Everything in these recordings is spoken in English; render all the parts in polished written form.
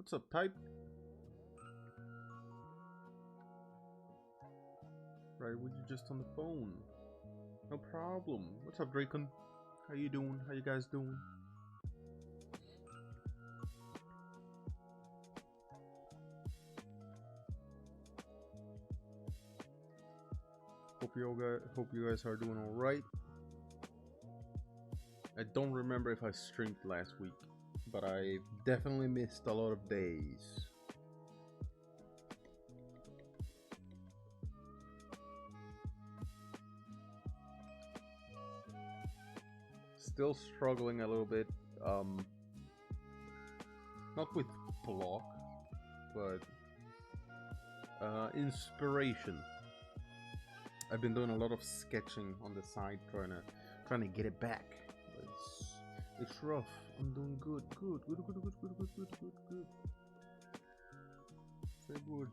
What's up, type? Right, were you just on the phone? No problem. What's up, Dracon? How you doing? How you guys doing? Hope you guys are doing all right. I don't remember if I streamed last week, but I definitely missed a lot of days. Still struggling a little bit, not with block, but inspiration. I've been doing a lot of sketching on the side, trying to get it back. It's rough. I'm doing good. Say good.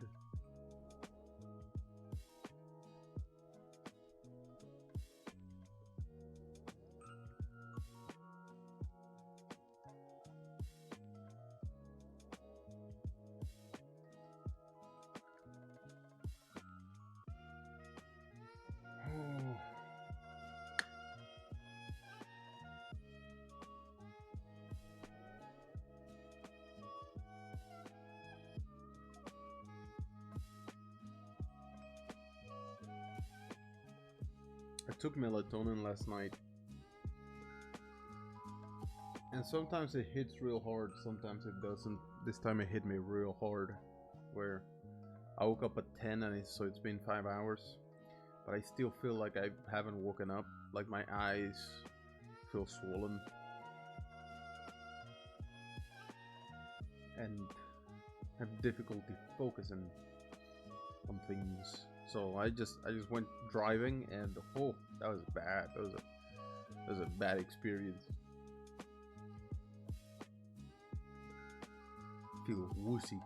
I took melatonin last night, and sometimes it hits real hard, sometimes it doesn't. This time it hit me real hard, where I woke up at 10 and so it's been 5 hours, but I still feel like I haven't woken up, like my eyes feel swollen, and have difficulty focusing on things. So I just went driving, and oh, that was bad. That was a bad experience. Feel woozy.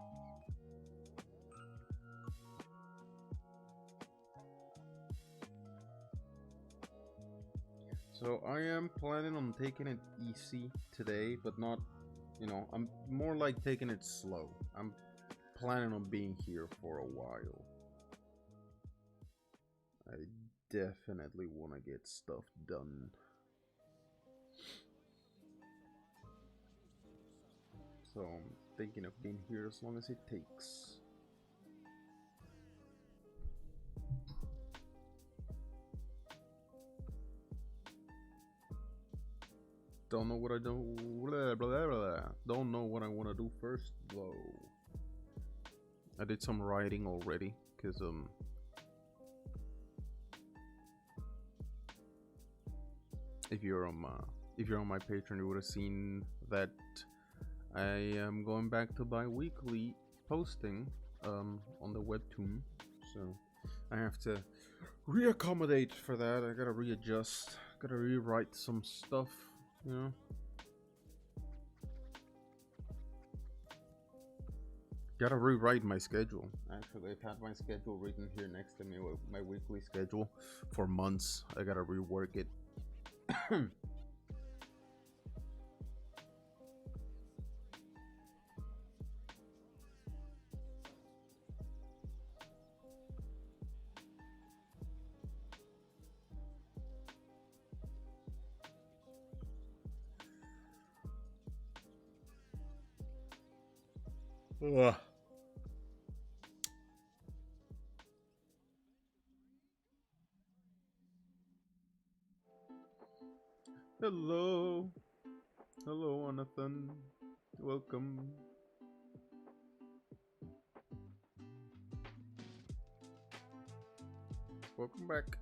So I am planning on taking it easy today, but not, I'm more like taking it slow. I'm planning on being here for a while. I definitely want to get stuff done. So I'm thinking of being here as long as it takes. Don't know what I do. Blah, blah, blah. Don't know what I want to do first though. I did some writing already, cause if you're on my Patreon, you would have seen that I am going back to bi-weekly posting on the webtoon. So I have to reaccommodate for that. I gotta readjust, gotta rewrite some stuff, Gotta rewrite my schedule. Actually, I've had my schedule written here next to me, my weekly schedule, for months. I gotta rework it. Ugh. Hello, Jonathan. Welcome. Welcome back.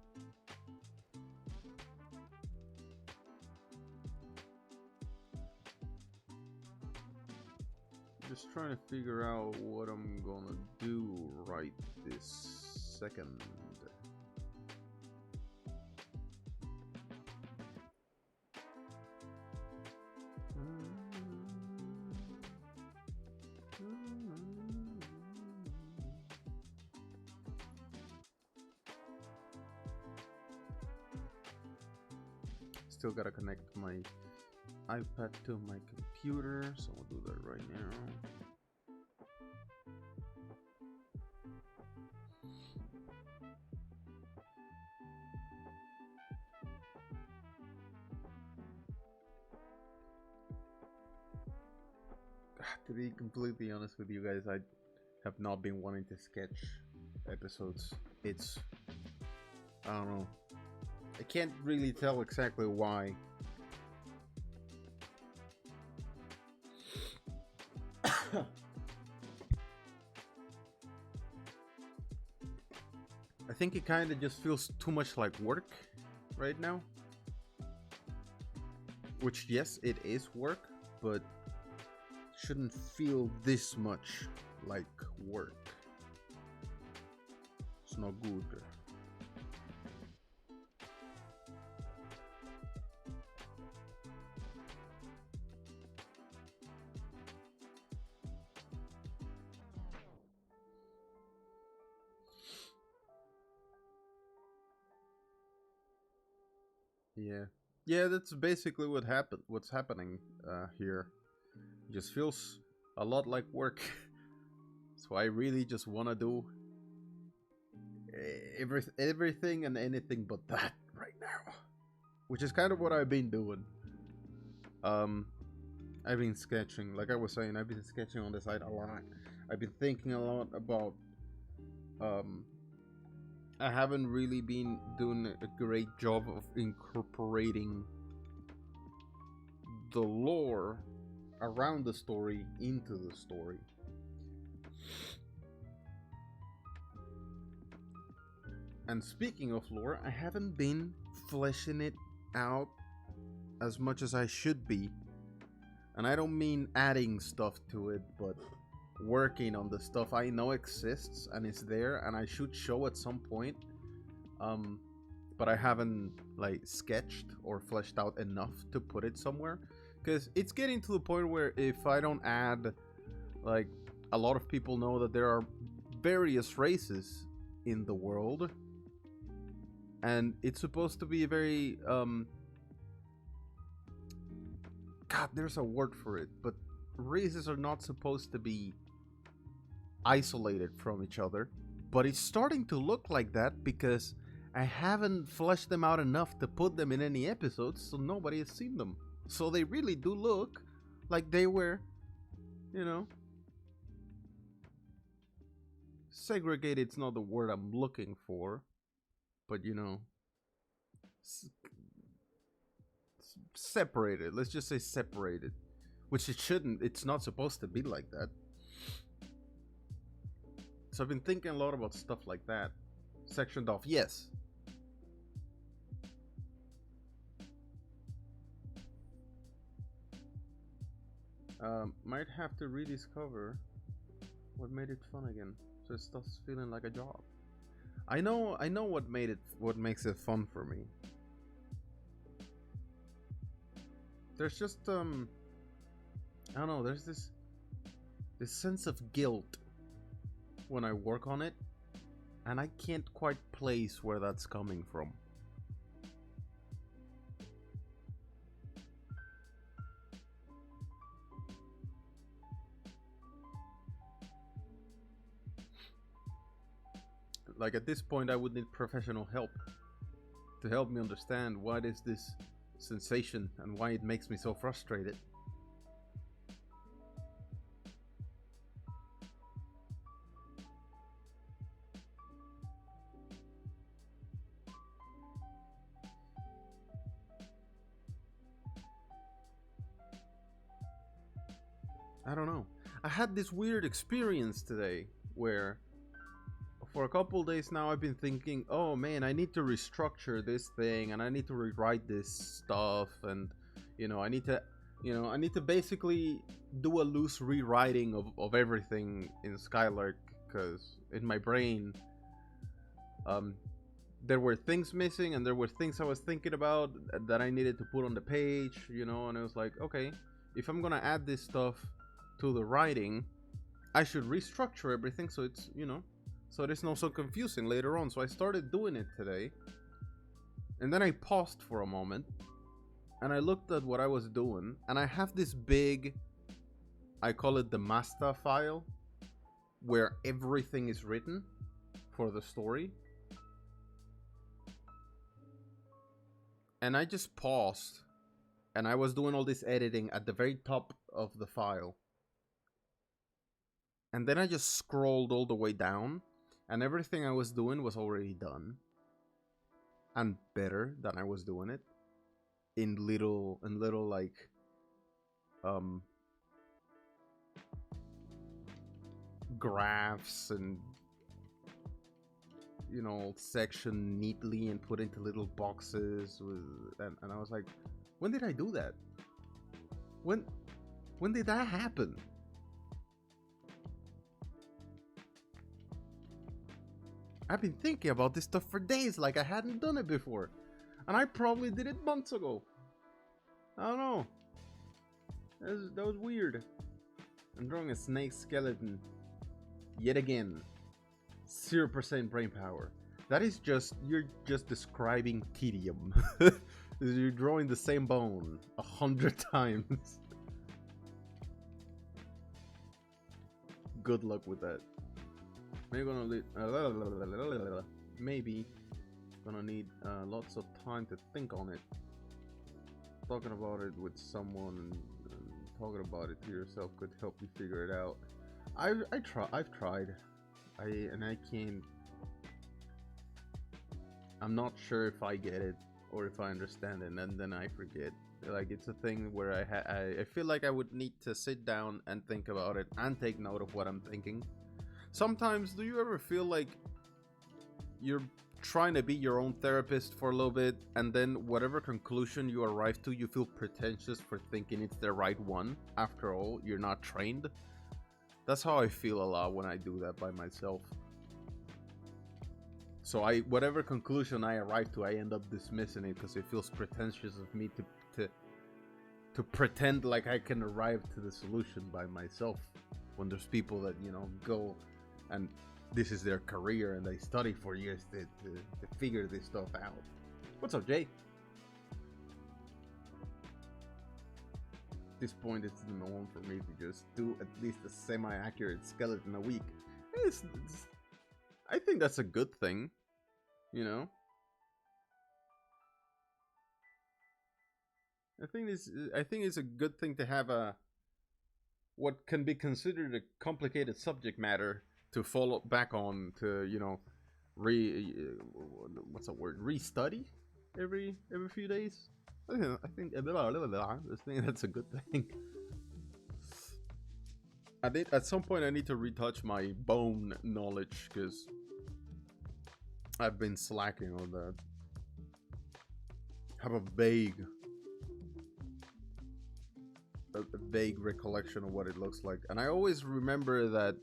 Just trying to figure out what I'm gonna do right this second. Still gotta connect my iPad to my computer, so I'll do that right now. To be completely honest with you guys, I have not been wanting to sketch episodes. It's, I don't know. I can't really tell exactly why. I think it kind of just feels too much like work right now. Which, yes, it is work, but shouldn't feel this much like work. It's not good. Yeah. Yeah, that's basically what's happening here. It just feels a lot like work. So I really just want to do everything and anything but that right now. Which is kind of what I've been doing. Um I've been sketching, like I was saying, I've been sketching on the side a lot. I've been thinking a lot about um I haven't really been doing a great job of incorporating the lore around the story into the story. And speaking of lore, I haven't been fleshing it out as much as I should be. And I don't mean adding stuff to it, but working on the stuff I know exists and is there and I should show at some point. But I haven't like sketched or fleshed out enough to put it somewhere. Because it's getting to the point where if I don't add, like, a lot of people know that there are various races in the world. And it's supposed to be very, God, there's a word for it, but races are not supposed to be isolated from each other. But it's starting to look like that because I haven't fleshed them out enough to put them in any episodes, so nobody has seen them. So they really do look like they were, you know, segregated's not the word I'm looking for, but you know, separated. Let's just say separated, which it shouldn't. It's not supposed to be like that. So I've been thinking a lot about stuff like that. Sectioned off, yes. Might have to rediscover what made it fun again, so it starts feeling like a job. I know what makes it fun for me. There's just I don't know, there's this sense of guilt when I work on it, and I can't quite place where that's coming from. Like at this point I would need professional help to help me understand what is this sensation and why it makes me so frustrated. I don't know. I had this weird experience today where for a couple days now I've been thinking, oh man, I need to restructure this thing and I need to rewrite this stuff, and you know, I need to basically do a loose rewriting of everything in Skylark, because in my brain there were things missing and there were things I was thinking about that I needed to put on the page, you know, and I was like, okay, if I'm gonna add this stuff to the writing, I should restructure everything so it's, you know, so it's not so confusing later on. So I started doing it today, and then I paused for a moment and I looked at what I was doing, and I have this big, I call it the master file, where everything is written for the story. And I just paused and I was doing all this editing at the very top of the file. And then I just scrolled all the way down, and everything I was doing was already done. And better than I was doing it. In little like graphs and, you know, sectioned neatly and put into little boxes and I was like, when did I do that? When did that happen? I've been thinking about this stuff for days, like I hadn't done it before. And I probably did it months ago. I don't know. That was weird. I'm drawing a snake skeleton. Yet again. 0% brain power. That is just, you're just describing tedium. You're drawing the same bone 100 times. Good luck with that. Maybe gonna need lots of time to think on it. Talking about it with someone and talking about it to yourself could help you figure it out. I've tried. I can't. I'm not sure if I get it or if I understand it, and then I forget. Like, it's a thing where I feel like I would need to sit down and think about it and take note of what I'm thinking. Sometimes, do you ever feel like you're trying to be your own therapist for a little bit, and then whatever conclusion you arrive to, you feel pretentious for thinking it's the right one? After all, you're not trained. That's how I feel a lot when I do that by myself. So whatever conclusion I arrive to, I end up dismissing it because it feels pretentious of me to pretend like I can arrive to the solution by myself. When there's people that, you know, go and this is their career and they study for years to figure this stuff out. What's up, Jay? At this point, it's the norm for me to just do at least a semi-accurate skeleton a week. I think that's a good thing, you know. I think it's a good thing to have what can be considered a complicated subject matter to follow back on, to, you know, restudy every few days. I think that's a good thing. I think at some point I need to retouch my bone knowledge because I've been slacking on that. Have a vague recollection of what it looks like, and I always remember that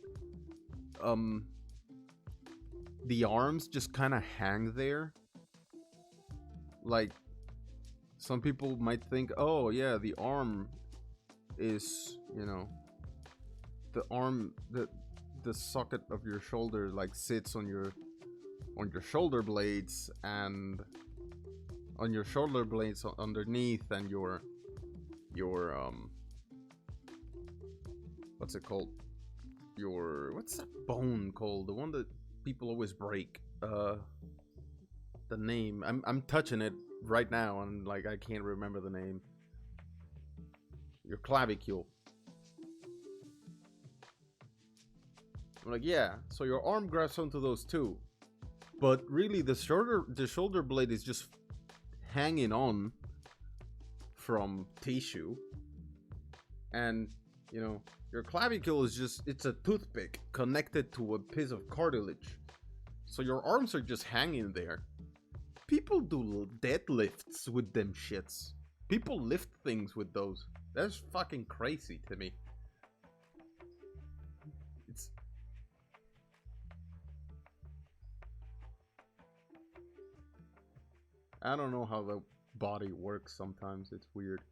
the arms just kind of hang there. Like, some people might think, oh yeah, the arm is, you know, the arm, the socket of your shoulder like sits on your shoulder blades, and on your shoulder blades underneath, and your what's it called? What's that bone called? The one that people always break. The name. I'm touching it right now, and like I can't remember the name. Your clavicule. I'm like, yeah. So your arm grabs onto those too, but really the shoulder blade is just hanging on from tissue, and you know, your clavicle is just, it's a toothpick connected to a piece of cartilage. So your arms are just hanging there. People do deadlifts with them shits. People lift things with those. That's fucking crazy to me. I don't know how the body works sometimes. It's weird.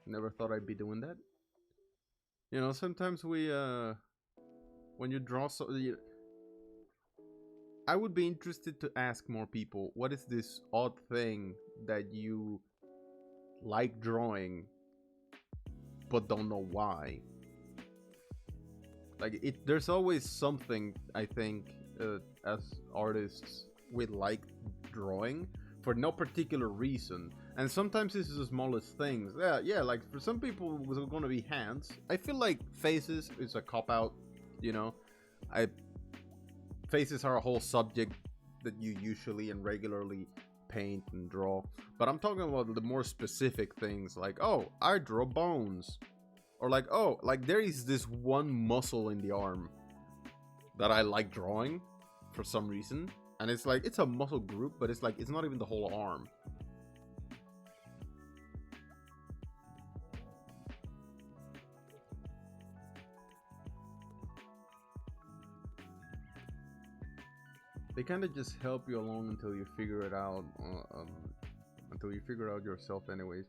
Never thought I'd be doing that. You know, sometimes when you draw I would be interested to ask more people, what is this odd thing that you like drawing but don't know why? Like, there's always something, I think, as artists we like drawing for no particular reason. And sometimes it's the smallest things. Yeah, like for some people it's gonna be hands. I feel like faces is a cop out, you know. I Faces are a whole subject that you usually and regularly paint and draw. But I'm talking about the more specific things like, oh, I draw bones. Or like, oh, like there is this one muscle in the arm that I like drawing for some reason. And it's like, it's a muscle group, but it's like, it's not even the whole arm. They kind of just help you along until you figure it out, until you figure out yourself anyways.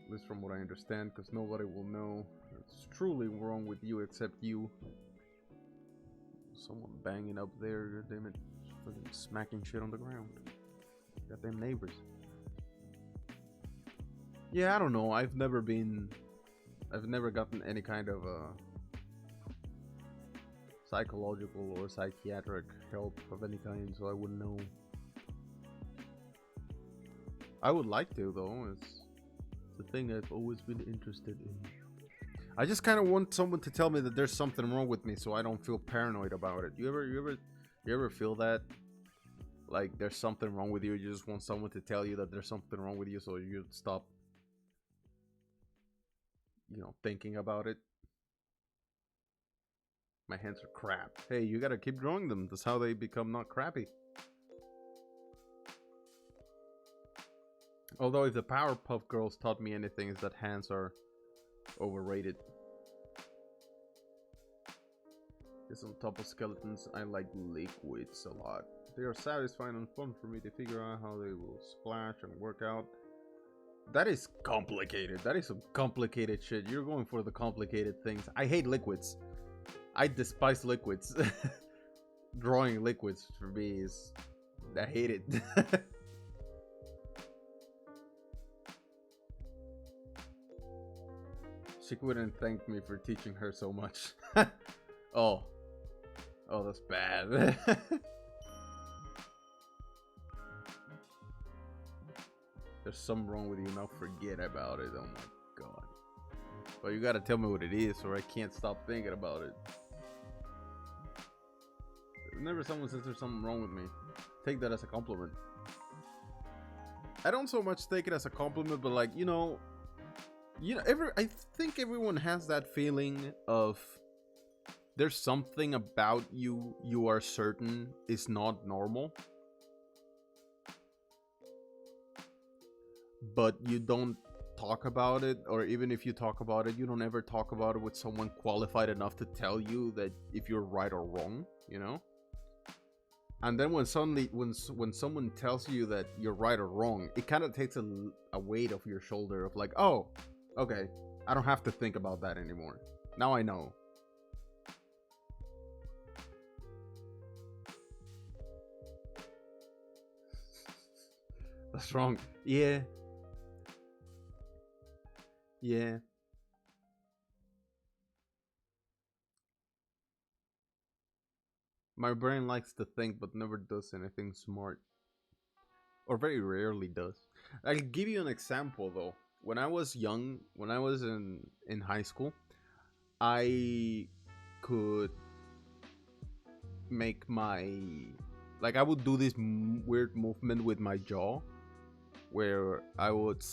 At least from what I understand, because nobody will know it's truly wrong with you except you. Someone banging up there, goddammit, fucking smacking shit on the ground. Goddamn neighbors. Yeah, I don't know, I've never gotten any kind of psychological or psychiatric help of any kind, so I wouldn't know. I would like to, though. It's the thing I've always been interested in. I just kind of want someone to tell me that there's something wrong with me, so I don't feel paranoid about it. You ever feel that? Like there's something wrong with you. You just want someone to tell you that there's something wrong with you, so you stop, you know, thinking about it. My hands are crap. Hey, you gotta keep drawing them. That's how they become not crappy. Although if the Powerpuff Girls taught me anything, is that hands are overrated. It's on top of skeletons. I like liquids a lot. They are satisfying and fun for me to figure out how they will splash and work out. That is complicated. That is some complicated shit. You're going for the complicated things. I hate liquids. I despise liquids. Drawing liquids for me is... I hate it. She wouldn't thank me for teaching her so much. Oh. Oh, that's bad. There's something wrong with you, now forget about it. Oh my god. Well, you gotta tell me what it is or I can't stop thinking about it. Whenever someone says there's something wrong with me, take that as a compliment. I don't so much take it as a compliment, but like, you know, I think everyone has that feeling of there's something about you are certain is not normal, but you don't talk about it, or even if you talk about it, you don't ever talk about it with someone qualified enough to tell you that if you're right or wrong, you know? And then when suddenly, when someone tells you that you're right or wrong, it kind of takes a weight off your shoulder of like, oh, okay, I don't have to think about that anymore. Now I know. That's wrong. Yeah. Yeah. My brain likes to think but never does anything smart. Or very rarely does. I'll give you an example though. When I was young, when I was in high school, I could make my... Like I would do this weird movement with my jaw where I would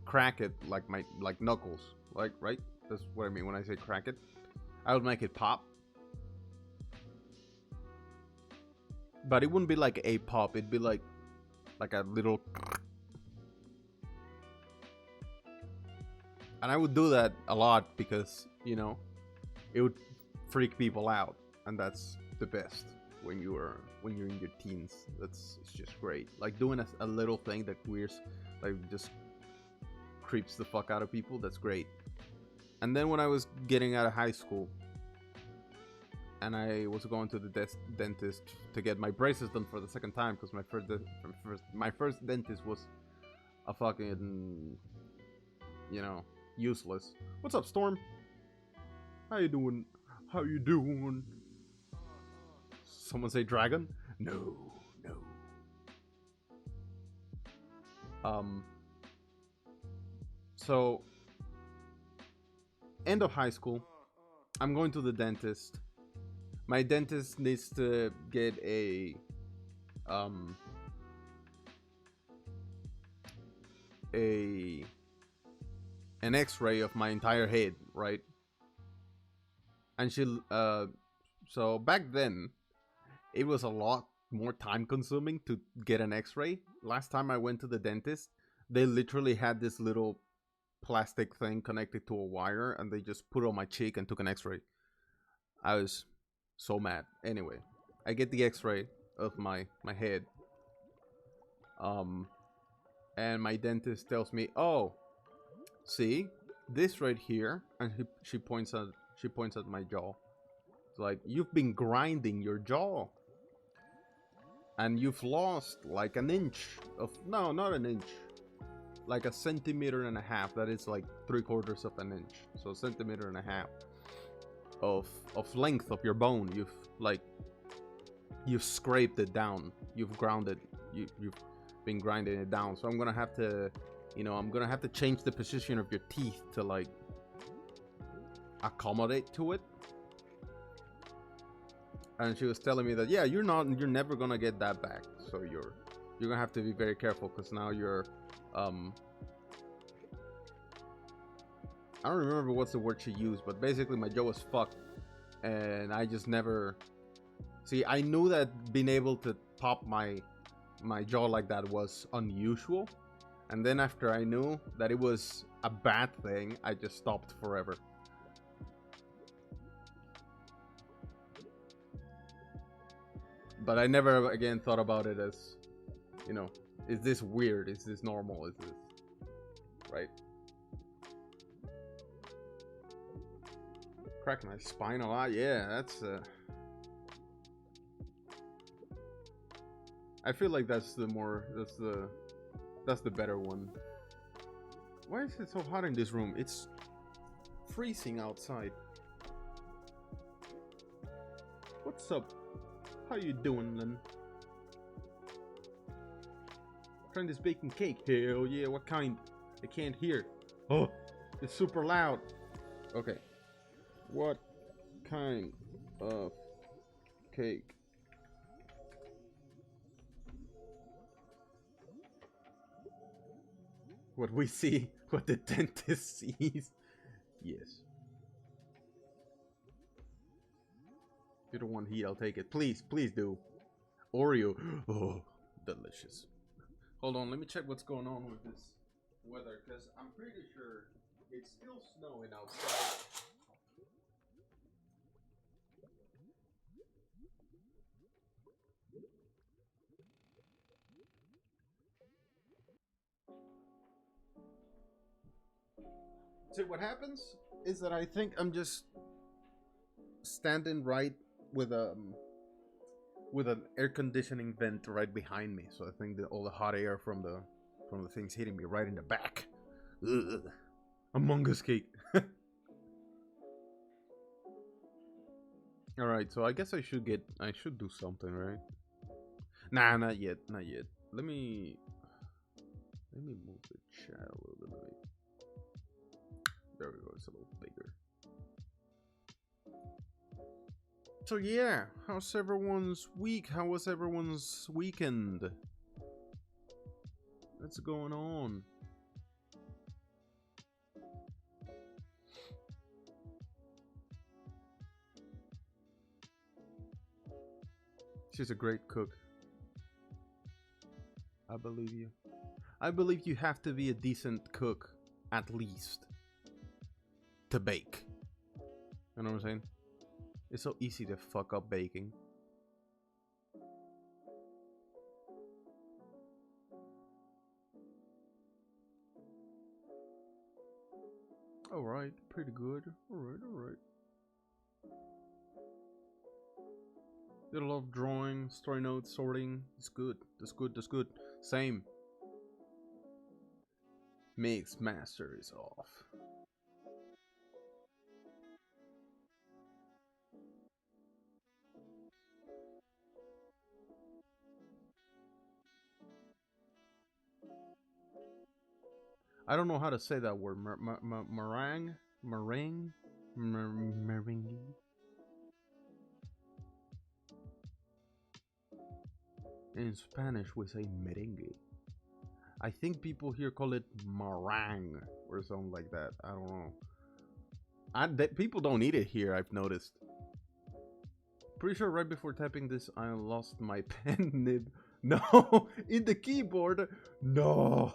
crack it like knuckles. Like, right? That's what I mean when I say crack it. I would make it pop. But it wouldn't be like a pop, it'd be like a little... And I would do that a lot because, you know, it would freak people out. And that's the best when you're in your teens. It's just great. Like doing a little thing that weirds, like just creeps the fuck out of people, that's great. And then when I was getting out of high school and I was going to the dentist to get my braces done for the second time, because my first dentist was a fucking, you know, useless. What's up, Storm? How you doing? How you doing? Someone say dragon? No, no. Um, so end of high school, I'm going to the dentist. My dentist needs to get um a an X-ray of my entire head, right? And so back then it was a lot more time consuming to get an X-ray. Last time I went to the dentist, they literally had this little plastic thing connected to a wire, and they just put it on my cheek and took an X-ray. I was so mad. Anyway, I get the X-ray of my head, and my dentist tells me, "Oh, see this right here," and she points at my jaw. It's like, you've been grinding your jaw, and you've lost like an inch of, no, not an inch, like a centimeter and a half. That is like 3/4 of an inch, so a centimeter and a half of length of your bone. You've scraped it down. You've ground it. You've been grinding it down. So I'm gonna have to, I'm gonna have to change the position of your teeth to like accommodate to it. And she was telling me that, yeah, you're never gonna get that back. So you're gonna have to be very careful, because now you're I don't remember what's the word she used, but basically my jaw was fucked, and I just never. See, I knew that being able to pop my jaw like that was unusual, and then after I knew that it was a bad thing, I just stopped forever. But I never again thought about it as, is this weird? Is this normal? Is this right? Crack my spine a lot. Yeah, that's. I feel like that's the better one. Why is it so hot in this room? It's freezing outside. What's up? How you doing, Lynn? Trying this baking cake. Hell yeah, what kind? I can't hear. Oh, it's super loud. Okay. What kind of cake? What we see, what the dentist sees. Yes. If you don't want heat, I'll take it. Please, please do. Oreo. Oh, delicious. Hold on, let me check what's going on with this weather, because I'm pretty sure it's still snowing outside. So what happens is that I think I'm just standing right with an air conditioning vent right behind me, so I think that all the hot air from the thing's hitting me right in the back. Ugh. Among Us cake. All right, so I guess I should do something, right? Nah, not yet, not yet. Let me move the chat a little bit. There we go. It's a little bigger. So yeah, how's everyone's week? How was everyone's weekend? What's going on? She's a great cook. I believe you. I believe you have to be a decent cook, at least, to bake. You know what I'm saying? It's so easy to fuck up baking. Alright, pretty good. Alright. Did a lot of drawing, story notes, sorting. It's good. That's good. Same. Mix master is off. I don't know how to say that word. Meringue? Meringue? Meringue? In Spanish, we say merengue. I think people here call it meringue or something like that. I don't know. People don't eat it here, I've noticed. Pretty sure right before typing this, I lost my pen nib. No, in the keyboard. No.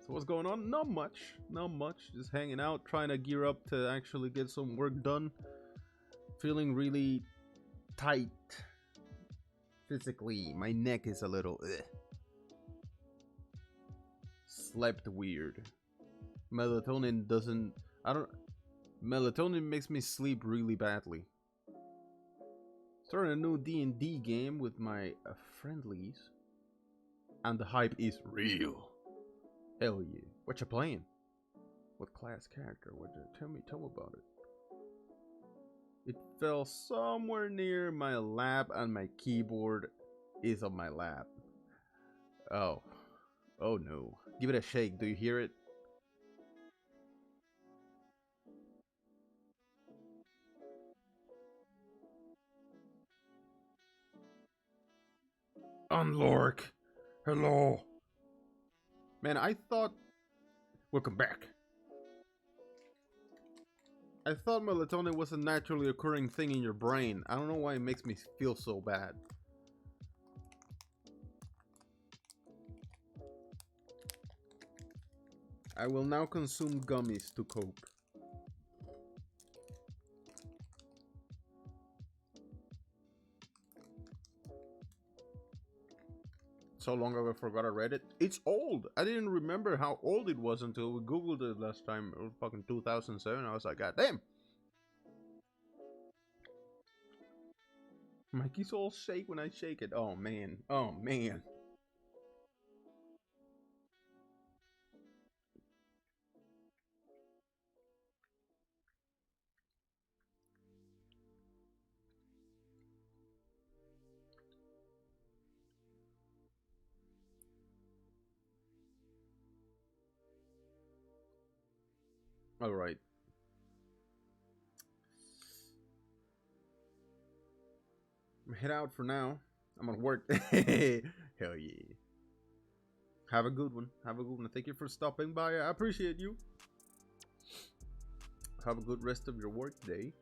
So what's going on? Not much. Not much. Just hanging out, trying to gear up to actually get some work done. Feeling really tight physically. My neck is a little slept weird. Melatonin doesn't. Melatonin makes me sleep really badly. Starting a new D&D game with my friendlies, and the hype is real. Hell yeah! What you playing? What class character? Tell me about it. It fell somewhere near my lap, and my keyboard is on my lap. Oh no! Give it a shake. Do you hear it? Unlork. Hello. Man, I thought... Welcome back. I thought melatonin was a naturally occurring thing in your brain. I don't know why it makes me feel so bad. I will now consume gummies to cope. So long ago I forgot I read it. It's old. I didn't remember how old it was until we googled it last time. It was fucking 2007. I was like, god damn. My keys all shake when I shake it. Oh man. Oh man. All right. I'm head out for now. I'm gonna work. Hell yeah. Have a good one. Have a good one. Thank you for stopping by. I appreciate you. Have a good rest of your work day.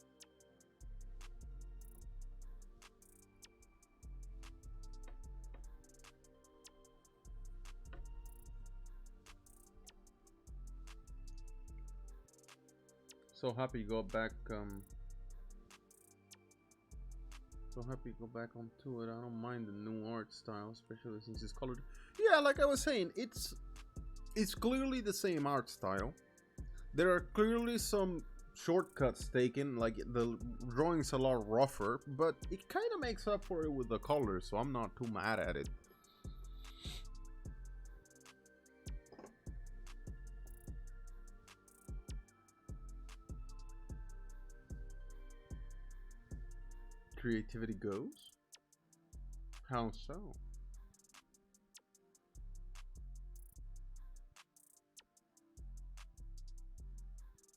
So happy you got back. So happy to go back onto it. I don't mind the new art style, especially since it's colored. Yeah, like I was saying, it's clearly the same art style. There are clearly some shortcuts taken, like the drawing's a lot rougher, but it kind of makes up for it with the colors, so I'm not too mad at it. Creativity goes? How so?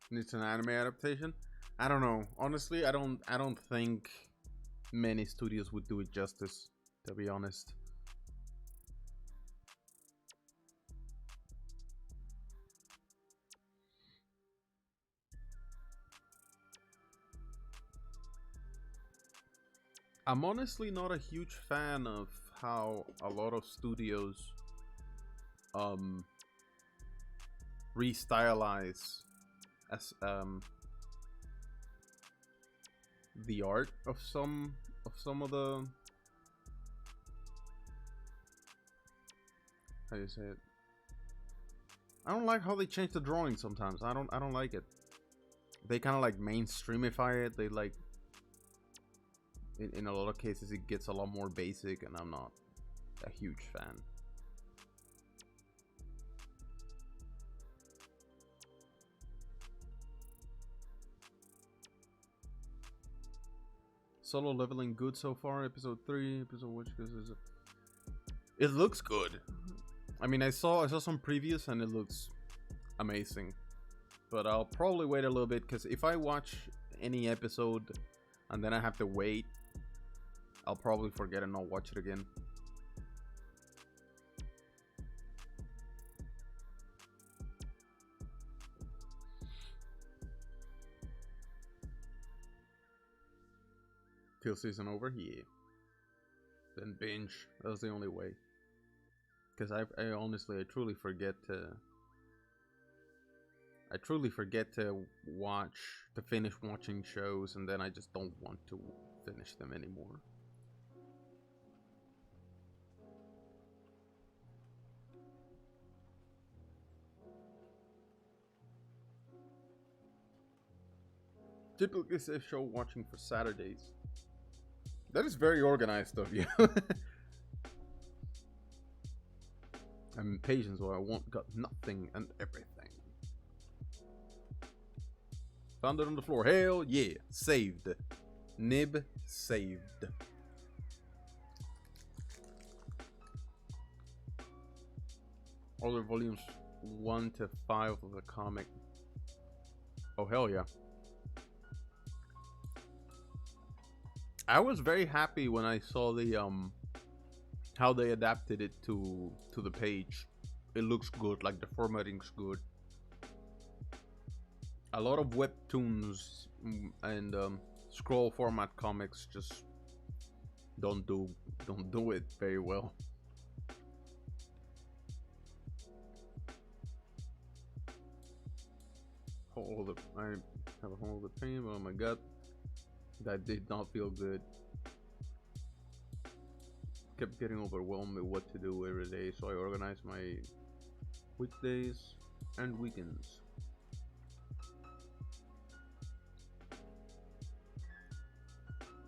It's an anime adaptation? I don't know. Honestly, I don't think many studios would do it justice, to be honest. I'm honestly not a huge fan of how a lot of studios restylize as the art of some of the, how do you say it? I don't like how they change the drawing sometimes. I don't like it. They kind of like mainstreamify it. They like, in a lot of cases it gets a lot more basic, and I'm not a huge fan. Solo leveling good so far. Episode 3. Episode which is It looks good. I mean, I saw some previews and it looks amazing. But I'll probably wait a little bit, because if I watch any episode and then I have to wait, I'll probably forget and not watch it again. Till season over? Yeah. Then binge. That's the only way. Because I honestly, I truly forget to finish watching shows, and then I just don't want to finish them anymore. Typically safe show watching for Saturdays. That is very organized of you. I'm impatient, so I got nothing and everything. Found it on the floor. Hell yeah. Saved. Nib saved. Other volumes 1 to 5 of the comic. Oh hell yeah. I was very happy when I saw the how they adapted it to the page. It looks good, like the formatting's good. A lot of webtoons and scroll format comics just don't do it very well. I have a hole of the pain. Oh my god, that did not feel good. Kept getting overwhelmed with what to do every day, so I organized my weekdays and weekends.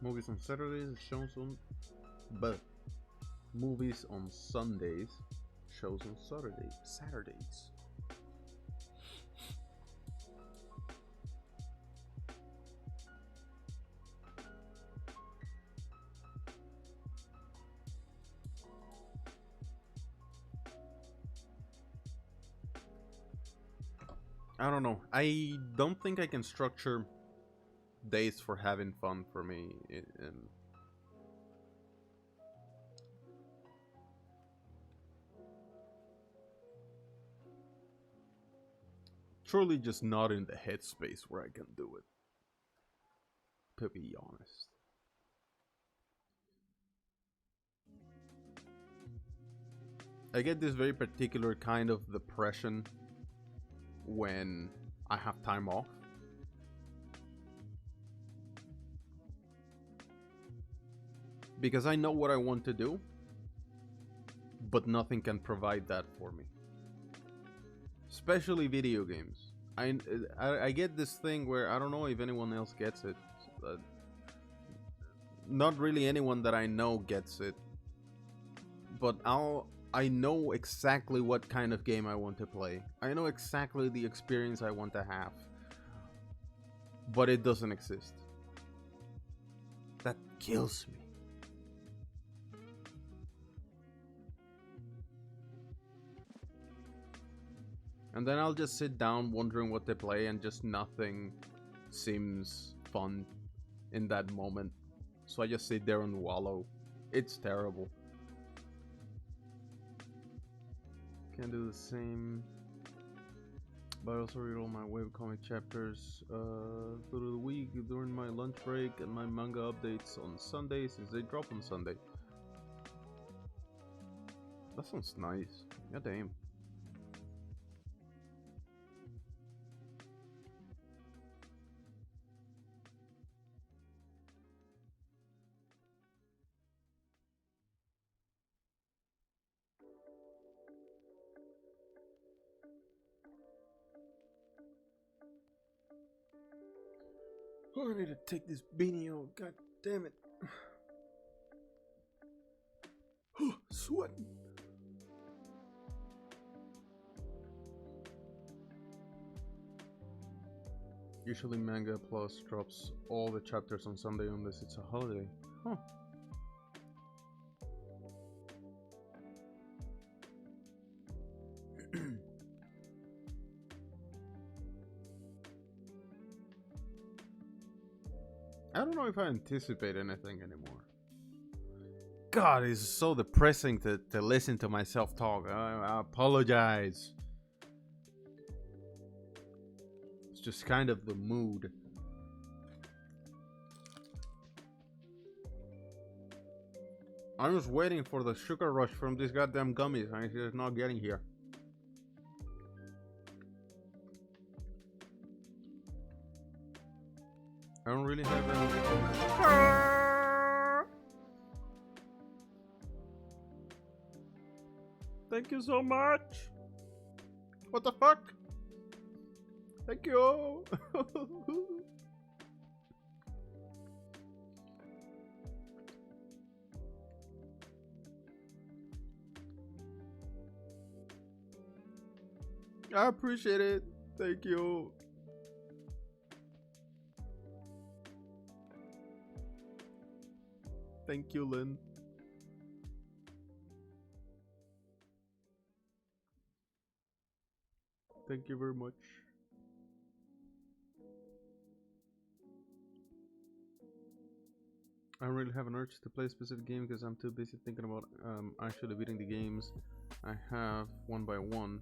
Movies on Saturdays, shows on movies on Sundays, shows on Saturdays. I don't know. I don't think I can structure days for having fun for me. Truly just not in the headspace where I can do it, to be honest. I get this very particular kind of depression when I have time off. Because I know what I want to do, but nothing can provide that for me. Especially video games. I get this thing where I don't know if anyone else gets it. Not really anyone that I know gets it. But I know exactly what kind of game I want to play. I know exactly the experience I want to have. But it doesn't exist. That kills me. And then I'll just sit down wondering what to play, and just nothing seems fun in that moment. So I just sit there and wallow. It's terrible. Can't do the same. But I also read all my webcomic chapters through the week during my lunch break, and my manga updates on Sunday since they drop on Sunday. That sounds nice. God damn. Oh, I need to take this beanie off. God damn it. Sweating. Usually Manga Plus drops all the chapters on Sunday unless it's a holiday. Huh. I don't know if I anticipate anything anymore. God, it's so depressing to listen to myself talk. I apologize. It's just kind of the mood. I'm just waiting for the sugar rush from these goddamn gummies, and it's not getting here. I don't really have any. Thank you so much. What the fuck? Thank you. I appreciate it. Thank you. Thank you, Lynn. Thank you very much. I don't really have an urge to play a specific game because I'm too busy thinking about actually beating the games I have one by one.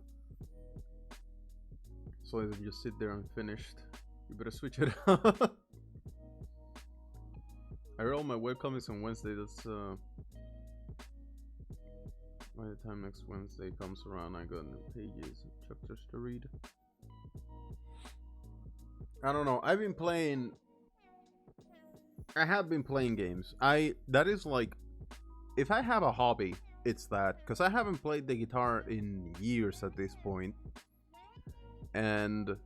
So I just sit there unfinished. You better switch it up. I read all my webcomics on Wednesday. That's by the time next Wednesday comes around, I got new pages and chapters to read. I don't know. I have been playing games. That is like, if I have a hobby, it's that, because I haven't played the guitar in years at this point, and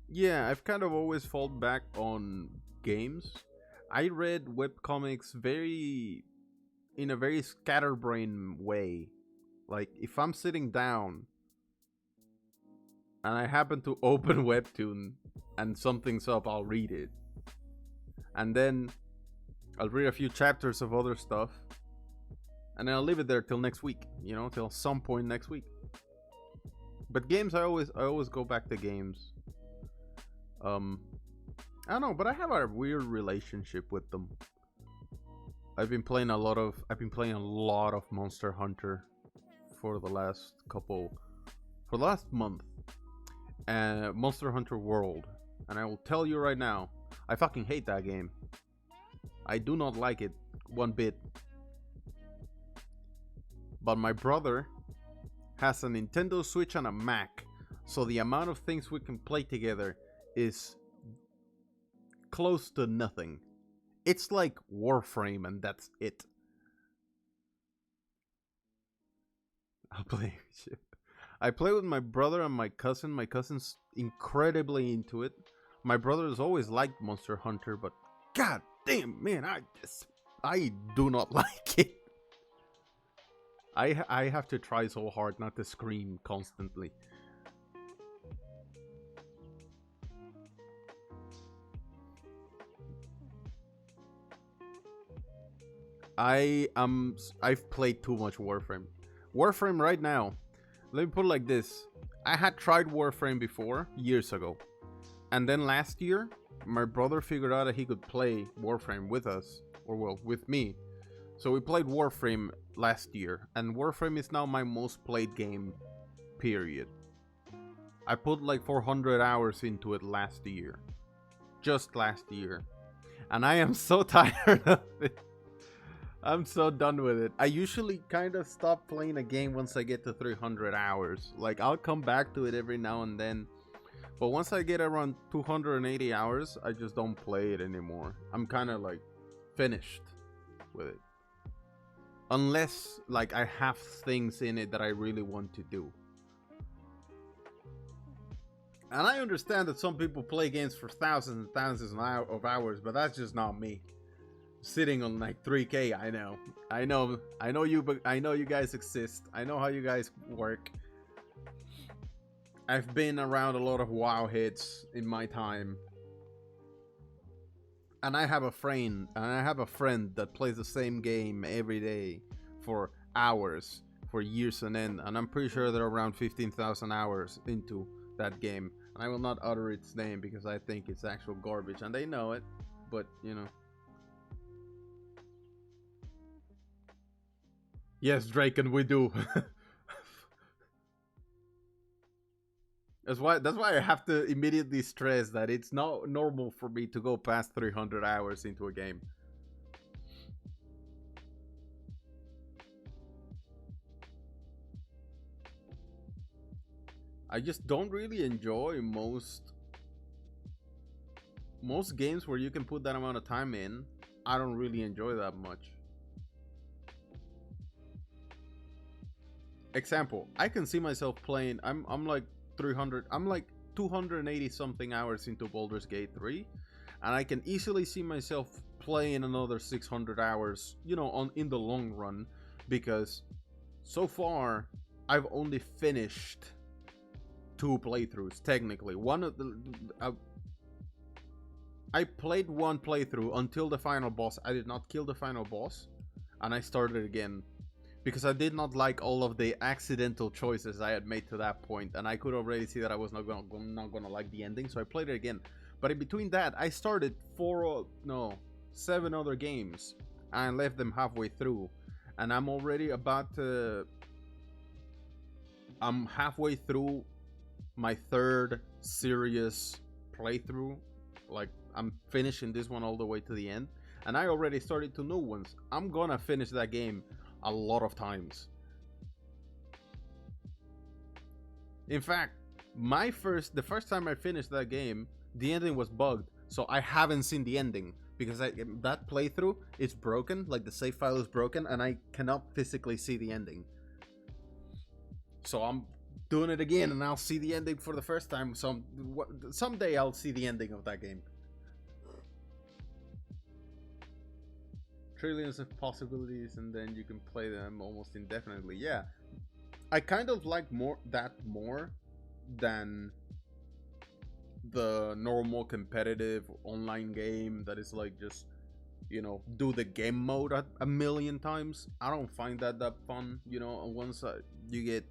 yeah, I've kind of always fallen back on games. I read webcomics in a very scatterbrain way. Like, if I'm sitting down and I happen to open Webtoon and something's up, I'll read it. And then I'll read a few chapters of other stuff. And then I'll leave it there till next week, you know, till some point next week. But games, I always go back to games. I don't know, but I have a weird relationship with them. I've been playing a lot of Monster Hunter for the last month. And Monster Hunter World. And I will tell you right now, I fucking hate that game. I do not like it one bit. But my brother has a Nintendo Switch and a Mac, so the amount of things we can play together is close to nothing. It's like Warframe and that's it. I'll play. I play with my brother and my cousin. My cousin's incredibly into it. My brother has always liked Monster Hunter, but god damn, man, I do not like it. I have to try so hard not to scream constantly. I've played too much Warframe. Warframe right now. Let me put it like this. I had tried Warframe before, years ago. And then last year, my brother figured out that he could play Warframe with us. Or well, with me. So we played Warframe last year. And Warframe is now my most played game, period. I put like 400 hours into it last year. Just last year. And I am so tired of it. I'm so done with it. I usually kind of stop playing a game once I get to 300 hours. Like, I'll come back to it every now and then. But once I get around 280 hours, I just don't play it anymore. I'm kind of like finished with it. Unless, like, I have things in it that I really want to do. And I understand that some people play games for thousands and thousands of hours, but that's just not me. Sitting on like 3K, I know you guys exist. I know how you guys work. I've been around a lot of WoW hits in my time. And I have a friend that plays the same game every day for hours, for years on end, and I'm pretty sure they're around 15,000 hours into that game. And I will not utter its name because I think it's actual garbage, and they know it. But you know. Yes, Drake, and we do. That's why I have to immediately stress that it's not normal for me to go past 300 hours into a game. I just don't really enjoy most games where you can put that amount of time in. I don't really enjoy that much. Example, I can see myself playing. I'm like 300. I'm like 280 something hours into Baldur's Gate 3, and I can easily see myself playing another 600 hours, you know, on in the long run, because so far I've only finished 2 playthroughs technically. One of the I played 1 playthrough until the final boss. I did not kill the final boss, and I started again because I did not like all of the accidental choices I had made to that point, and I could already see that I was not gonna like the ending, so I played it again. But in between that, I started 7 other games and left them halfway through, and I'm halfway through my 3rd serious playthrough. Like, I'm finishing this one all the way to the end, and I already started 2 new ones. I'm gonna finish that game a lot of times. In fact, the first time I finished that game, the ending was bugged, so I haven't seen the ending because that playthrough is broken. Like, the save file is broken, and I cannot physically see the ending. So I'm doing it again, and I'll see the ending for the first time. Someday I'll see the ending of that game. Trillions of possibilities, and then you can play them almost indefinitely. Yeah, I kind of like more than the normal competitive online game that is like just, you know, do the game mode a million times. I don't find that fun, you know. And once you get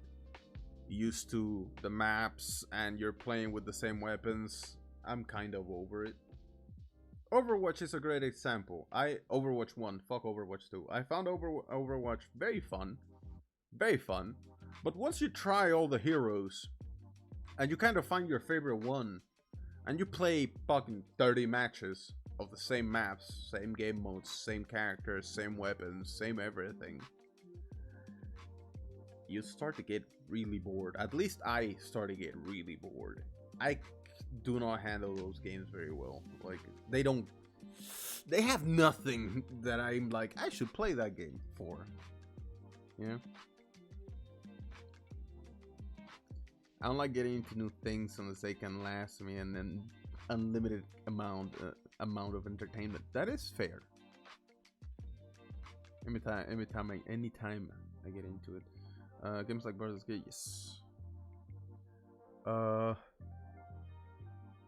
used to the maps and you're playing with the same weapons, I'm kind of over it. Overwatch is a great example. Overwatch 1, fuck Overwatch 2. I found Overwatch very fun. Very fun. But once you try all the heroes and you kind of find your favorite one and you play fucking 30 matches of the same maps, same game modes, same characters, same weapons, same everything, you start to get really bored. At least I start to get really bored. I do not handle those games very well. Like, they have nothing that I'm like, I should play that game for. Yeah. I don't like getting into new things unless they can last me an unlimited amount of entertainment. That is fair. Anytime I get into it. Games like Baldur's Gate, yes.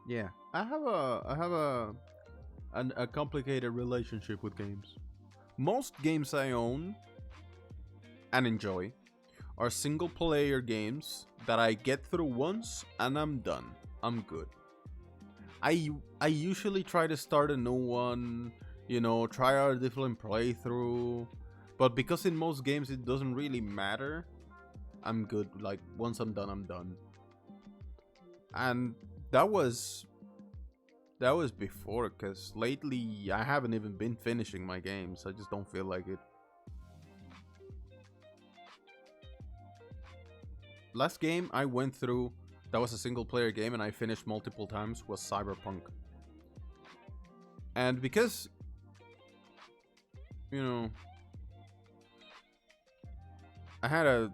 Yeah, I have a complicated relationship with games. Most games I own and enjoy are single player games that I get through once and I'm done. I'm good. I usually try to start a new one, you know, try out a different playthrough, but because in most games it doesn't really matter, I'm good. Like, once I'm done, I'm done. And that was before, because lately I haven't even been finishing my games. I just don't feel like it. Last game I went through that was a single player game and I finished multiple times was Cyberpunk. And because, you know, I had a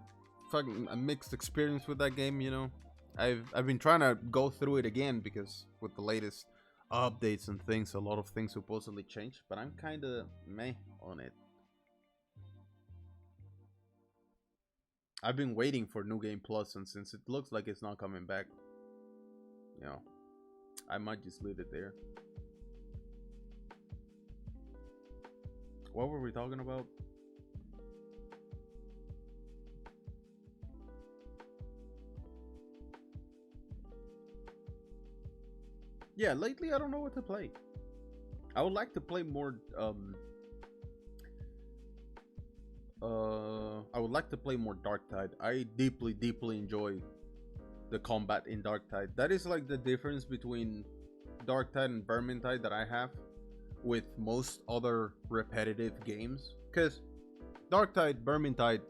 mixed experience with that game, you know. I've been trying to go through it again because with the latest updates and things, a lot of things supposedly changed, but I'm kind of meh on it. I've been waiting for New Game Plus, and since it looks like it's not coming back, you know, I might just leave it there. What were we talking about? Yeah, lately I don't know what to play. I would like to play more. I would like to play more Darktide. I deeply, deeply enjoy the combat in Darktide. That is like the difference between Darktide and Vermintide that I have with most other repetitive games. Because Darktide, Vermintide,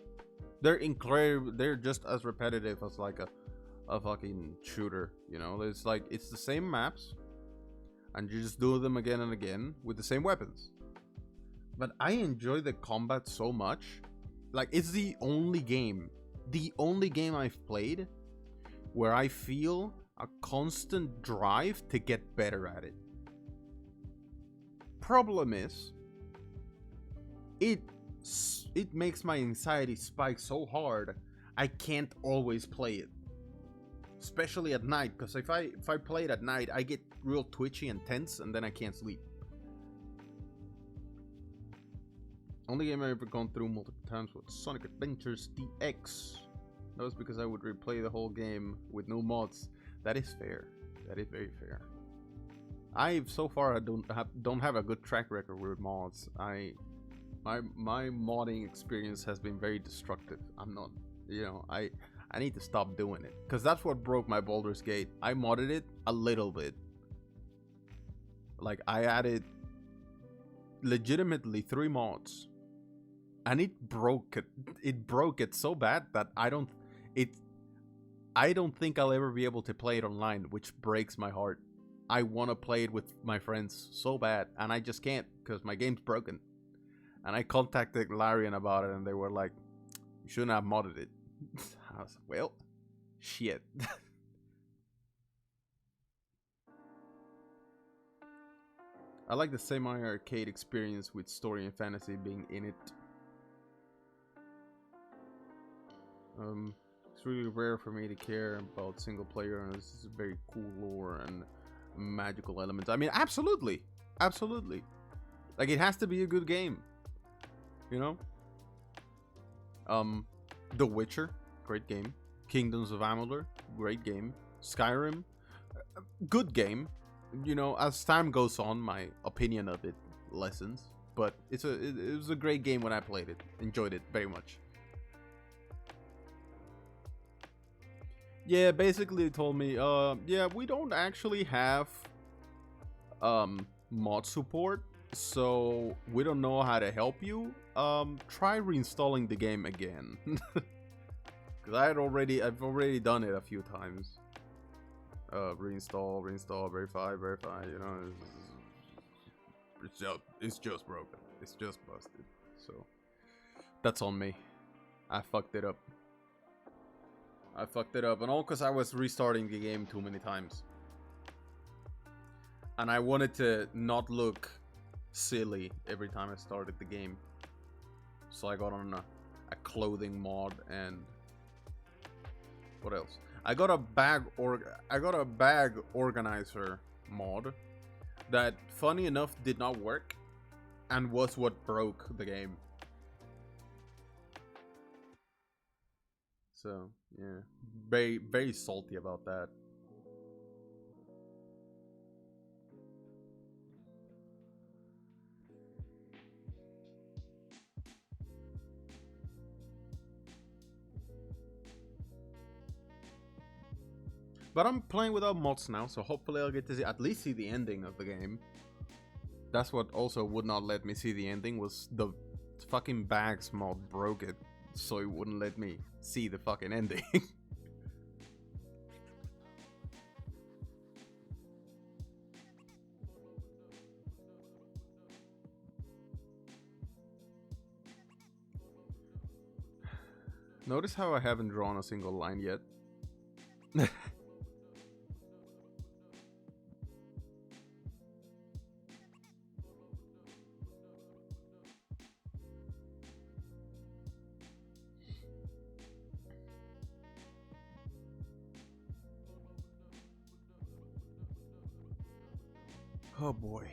they're incredible. They're just as repetitive as like a fucking shooter. You know, it's like it's the same maps, and you just do them again and again with the same weapons. But I enjoy the combat so much. Like, it's the only game I've played where I feel a constant drive to get better at it. Problem is, it makes my anxiety spike so hard I can't always play it, especially at night. Because if I play it at night, I get real twitchy and tense, and then I can't sleep. Only game I've ever gone through multiple times was Sonic Adventures DX. That was because I would replay the whole game with no mods. That is fair. That is very fair. So far I don't have a good track record with mods. My modding experience has been very destructive. I'm not, I need to stop doing it, because that's what broke my Baldur's Gate. I modded it a little bit. Like, I added legitimately 3 mods, and it broke it so bad that I don't think I'll ever be able to play it online, which breaks my heart. I want to play it with my friends so bad, and I just can't because my game's broken. And I contacted Larian about it, and they were like, "You shouldn't have modded it." I was like, well, shit. I like the semi-arcade experience with story and fantasy being in it. It's really rare for me to care about single player, and this is a very cool lore and magical elements. I mean, absolutely. Like, it has to be a good game, you know? The Witcher, great game. Kingdoms of Amalur, great game. Skyrim, good game. You know, as time goes on, my opinion of it lessens, but it was a great game when I played it. Enjoyed it very much. Yeah, basically they told me, yeah, we don't actually have mod support, so we don't know how to help you. Try reinstalling the game again. Because I've already done it a few times. Reinstall, verify, you know, it's just broken. It's just busted. So that's on me. I fucked it up. And all because I was restarting the game too many times. And I wanted to not look silly every time I started the game. So I got on a clothing mod, and what else? I got a bag organizer mod that, funny enough, did not work and was what broke the game. So, yeah, very, very salty about that. But I'm playing without mods now, so hopefully I'll get to at least see the ending of the game. That's what also would not let me see the ending, was the fucking bags mod broke it, so it wouldn't let me see the fucking ending. Notice how I haven't drawn a single line yet. Oh boy.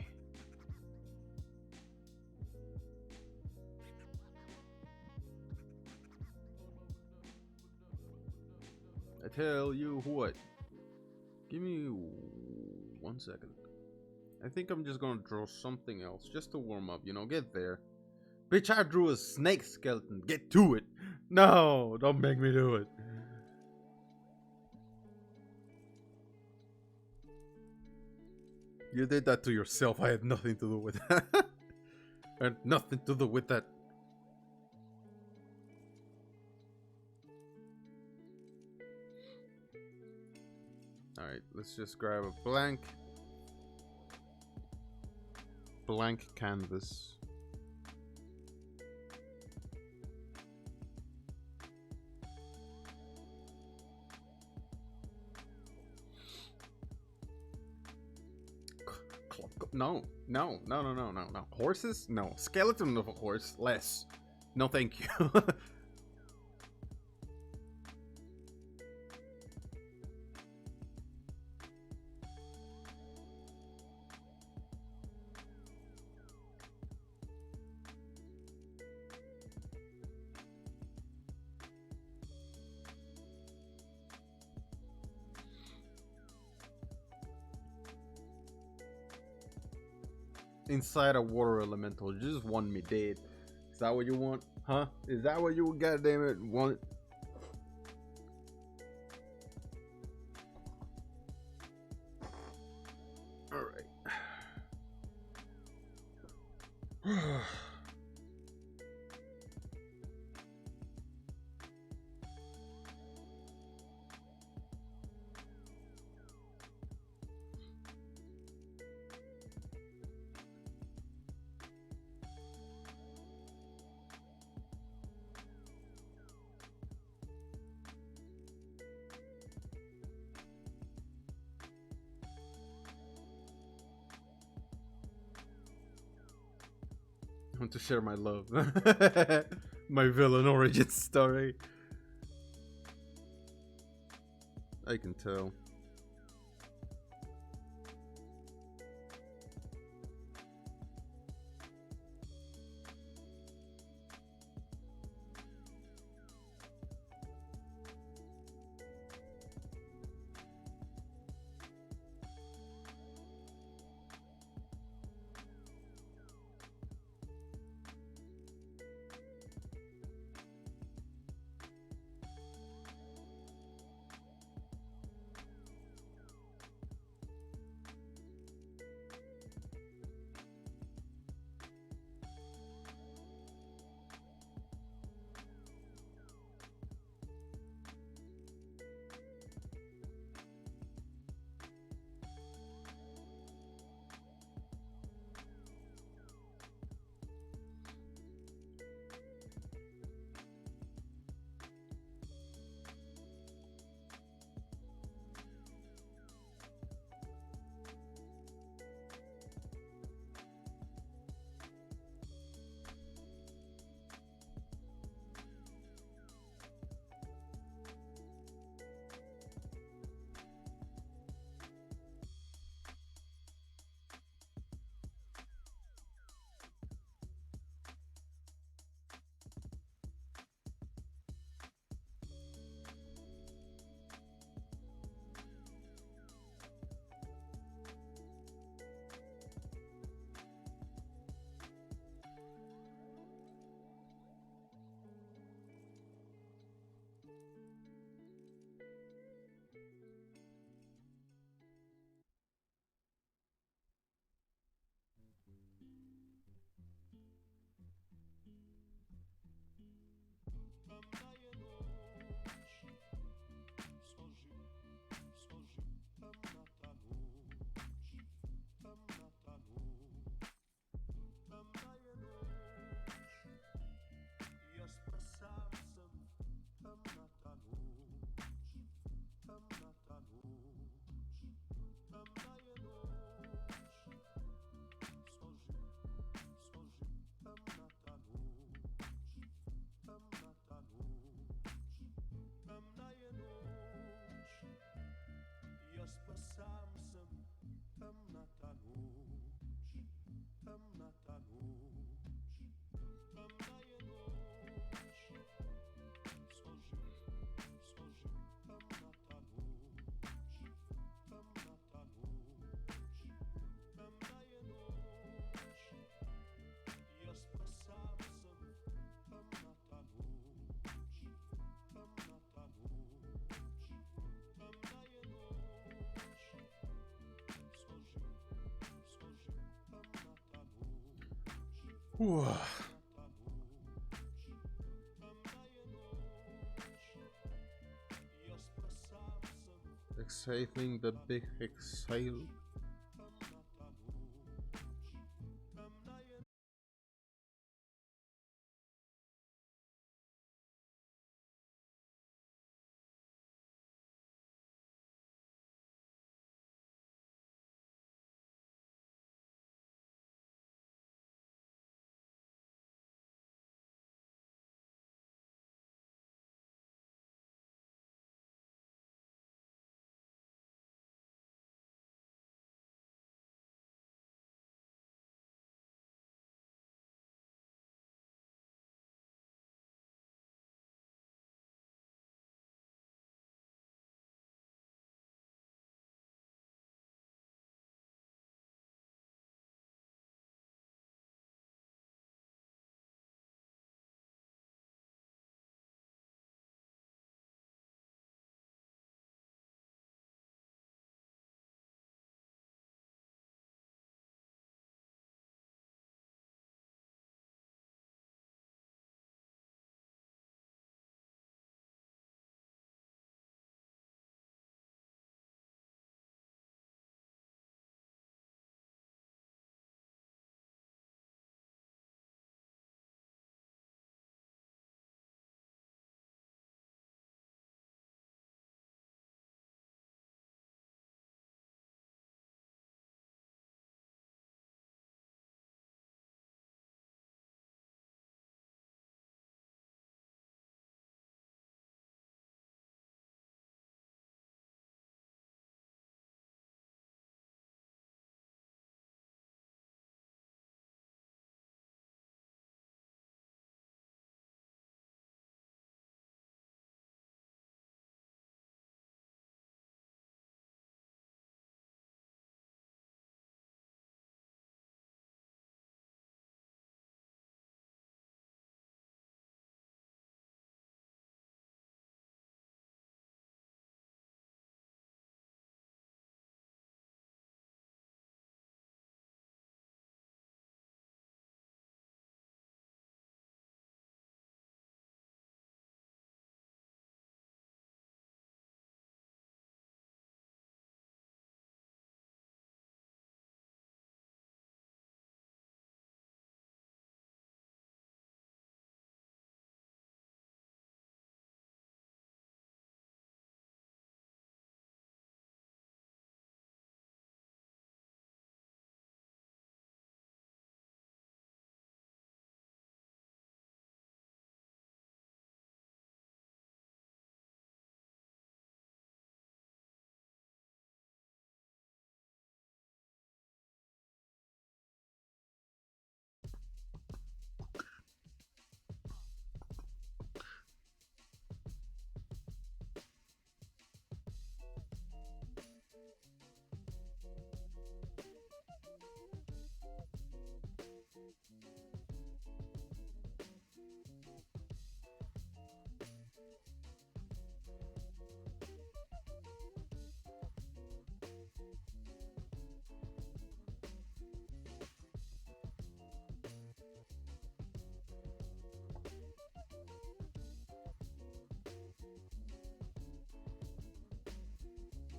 I tell you what. Give me 1 second. I think I'm just gonna draw something else just to warm up, you know, get there. Bitch, I drew a snake skeleton. Get to it. No, don't make me do it. You did that to yourself. I had nothing to do with that. I had nothing to do with that. Alright, let's just grab a blank canvas. No. Horses? No. Skeleton of a horse? Less. No, thank you. Inside a water elemental. You just want me dead. Is that what you want? Huh? Is that what you goddamn it want? Alright. I want to share my love. My villain origin story. I can tell. Whew. Exhaling the big exhale.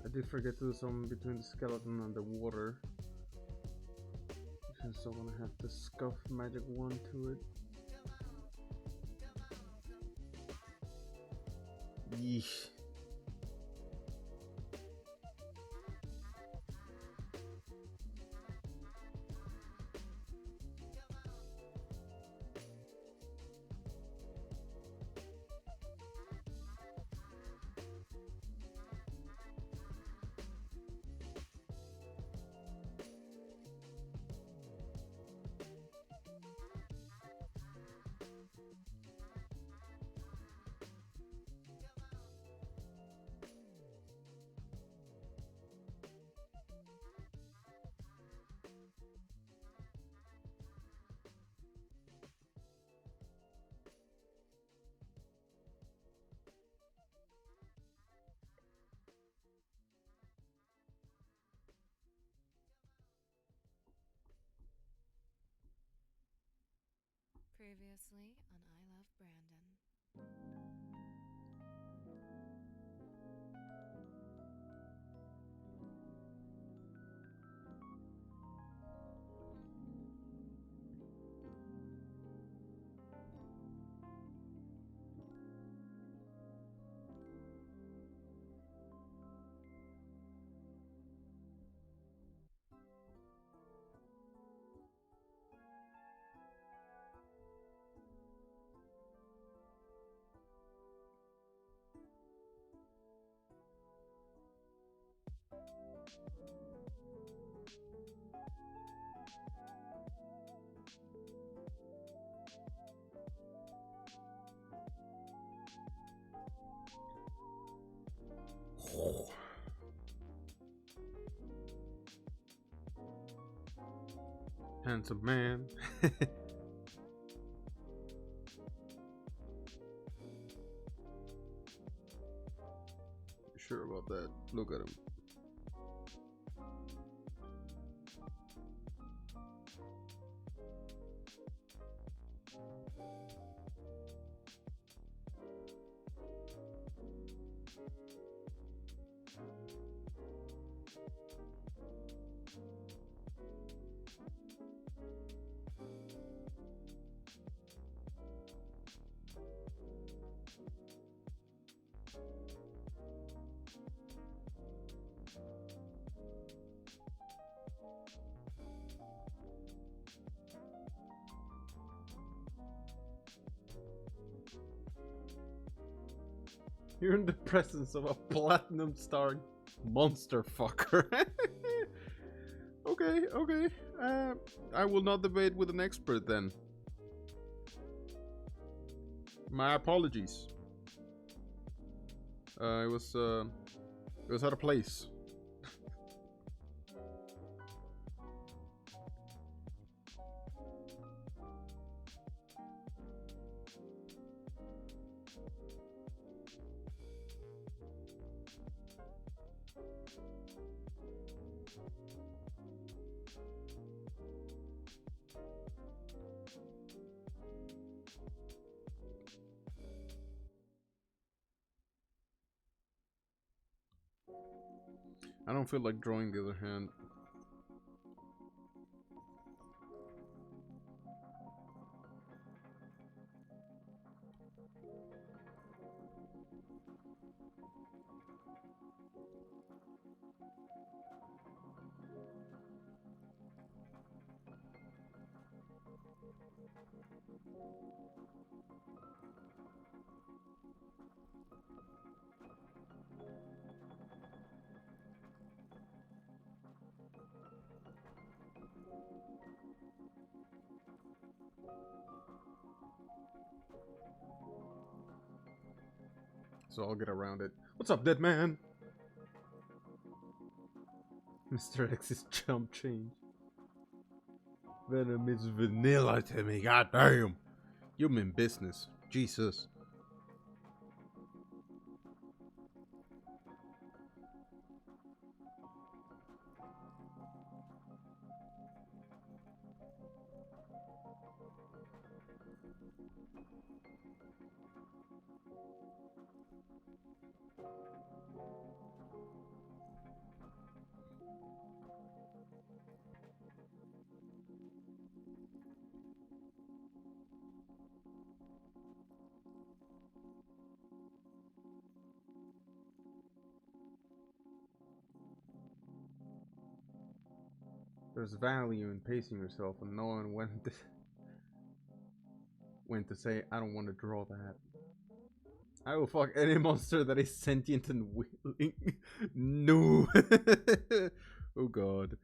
I did forget to do something between the skeleton and the water. Since I want to have the scuff magic wand to it. Yeesh. previously on I Love Brandon. Handsome man. Sure about that? Look at him. You're in the presence of a platinum star monster fucker. Okay. I will not debate with an expert then. My apologies. It was out of place. I don't feel like drawing the other hand. So I'll get around it. What's up, dead man? Mr. X's jump change. Venom is vanilla to me, goddamn. You mean business. Jesus. There's value in pacing yourself and knowing when to say, I don't want to draw that. I will fuck any monster that is sentient and willing. No. Oh god.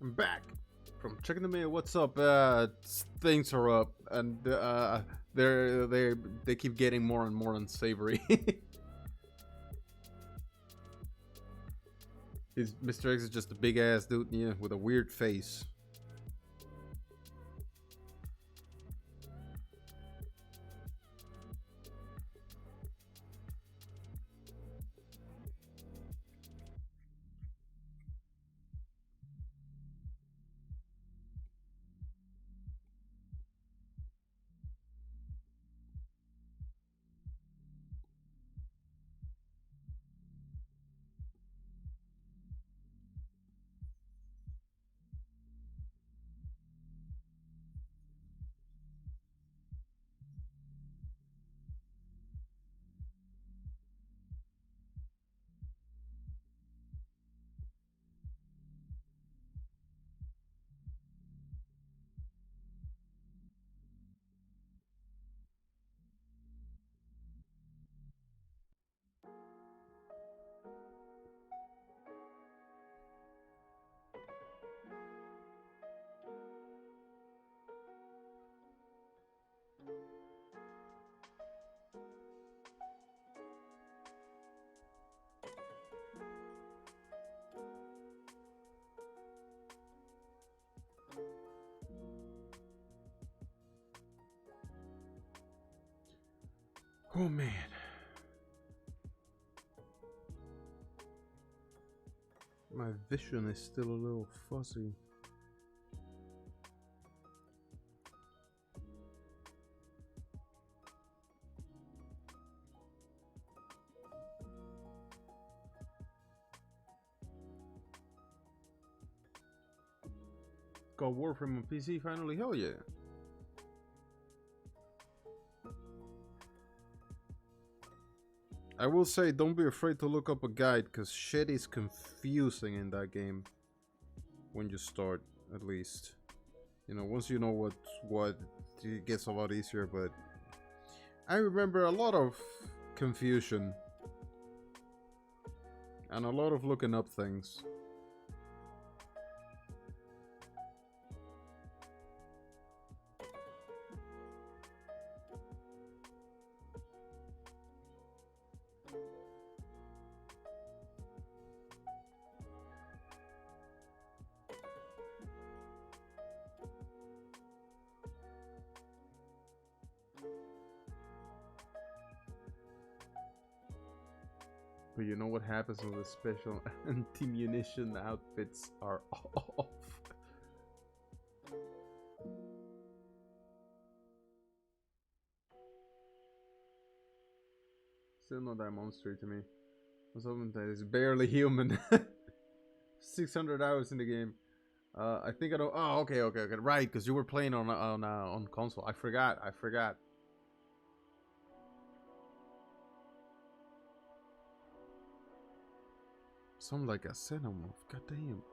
I'm back from checking the mail. What's up? Things are up, and they keep getting more and more unsavory. Mr. X is just a big ass dude, yeah, with a weird face. Oh man. My vision is still a little fuzzy. Got Warframe on PC finally? Hell yeah. I will say, don't be afraid to look up a guide, because shit is confusing in that game. When you start, at least. You know, once you know what, it gets a lot easier, but... I remember a lot of confusion. And a lot of looking up things. But you know what happens when the special anti-munition outfits are off? Still not that monster to me. Something that is barely human. 600 hours in the game. I think I don't. Oh, okay. Right, because you were playing on console. I forgot. Sound like a xenomorph. God damn.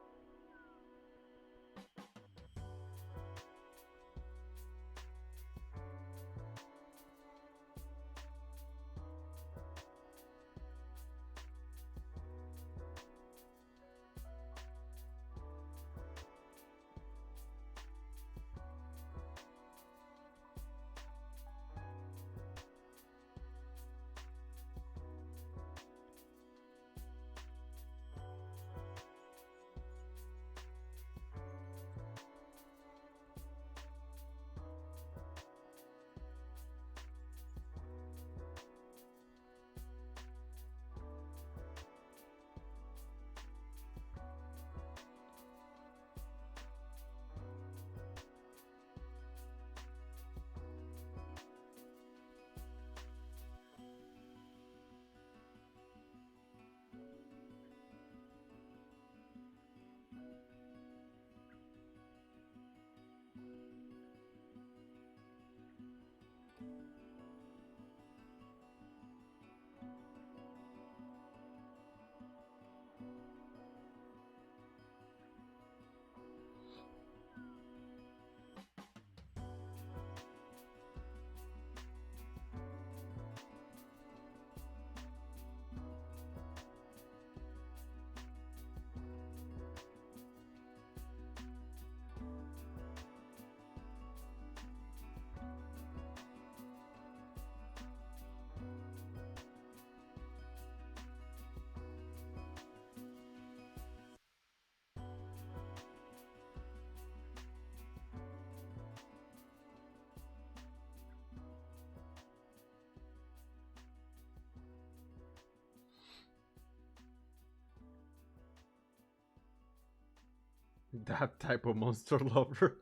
that type of monster lover.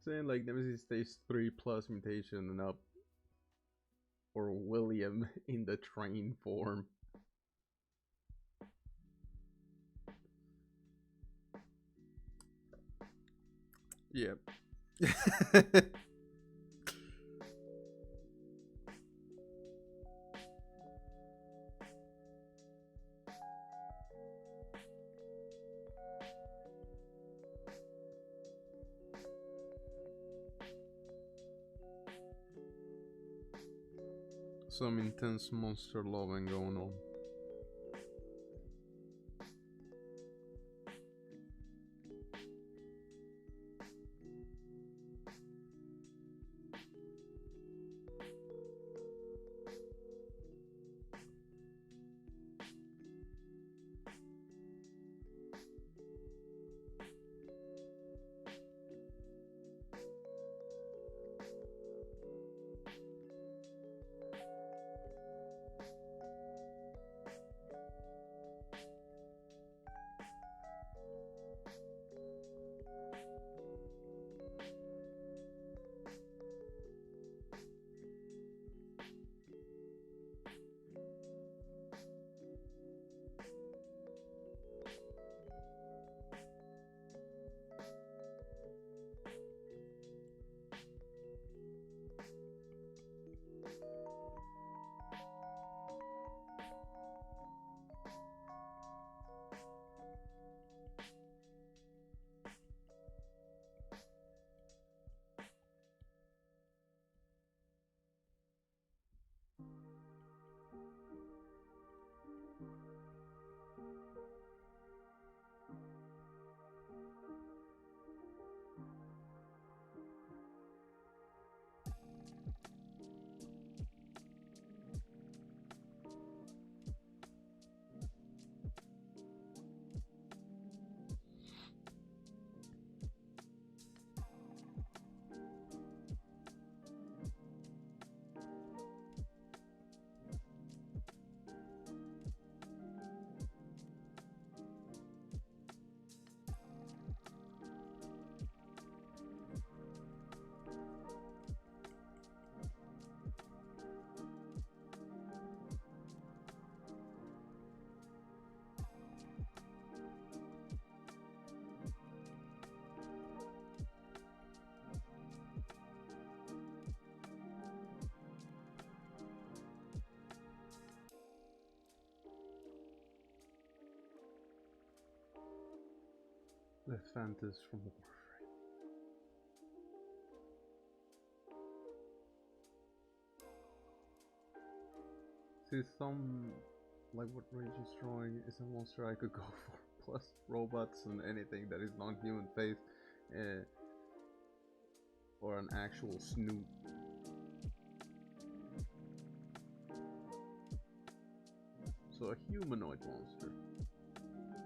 Saying like Nemesis stage 3 plus mutation and up. Or William in the train form. Yep. Some intense monster loving going on. The Phantas from Warframe. See, some, like what Rage is drawing, is a monster I could go for. Plus robots and anything that is non-human face. Or an actual snoot. So a humanoid monster.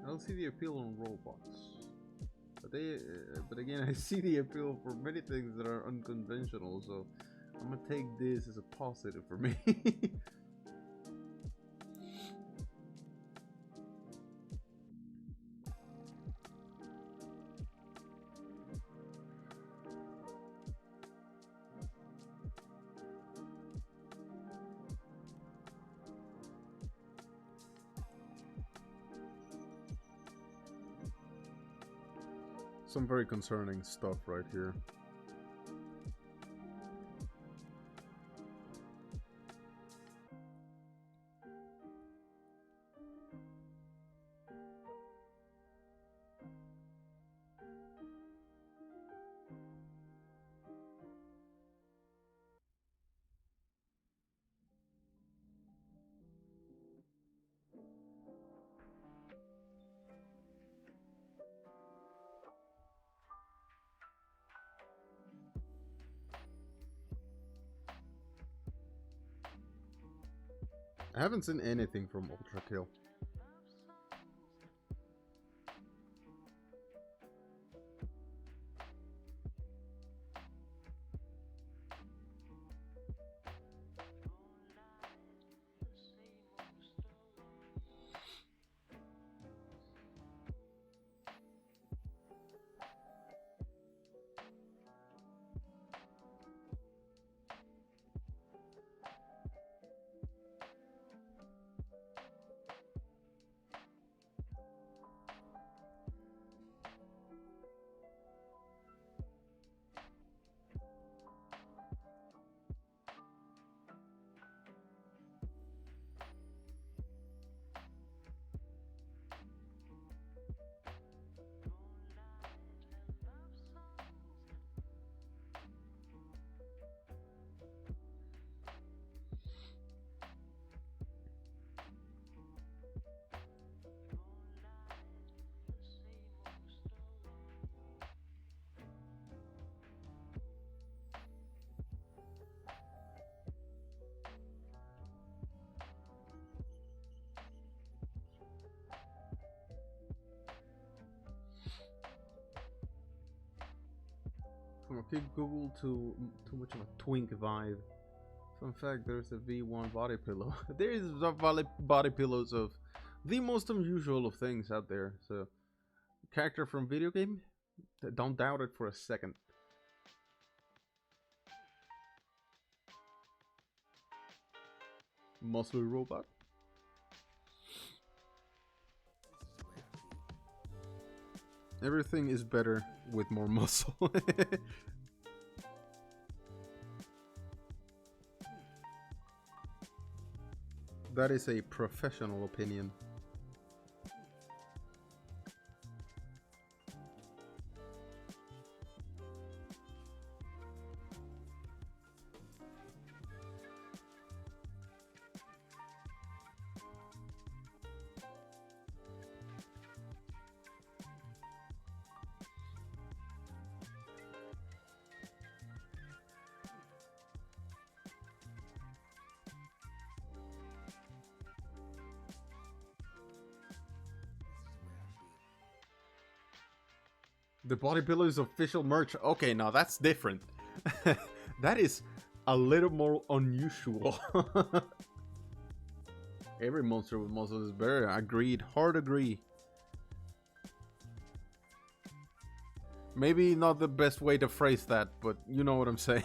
I don't see the appeal on robots. But again, I see the appeal for many things that are unconventional, so I'm gonna take this as a positive for me. Some very concerning stuff right here. I haven't seen anything from Ultra Kill. Okay, Google too much of a twink vibe. Fun fact: there's a V1 body pillow. There is body pillows of the most unusual of things out there. So, character from video game, don't doubt it for a second. Muscle robot. Everything is better with more muscle. That is a professional opinion. The body pillow is official merch. Okay, now that's different. That is a little more unusual. Every monster with muscles is better. Agreed. Hard agree. Maybe not the best way to phrase that, but you know what I'm saying.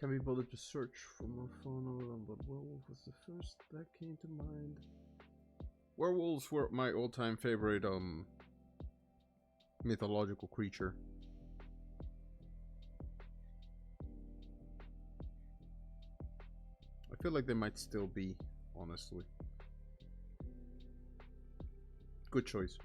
Can't be bothered to search for more fun over them, but werewolf was the first that came to mind. Werewolves were my all-time favorite mythological creature. I feel like they might still be, honestly. Good choice.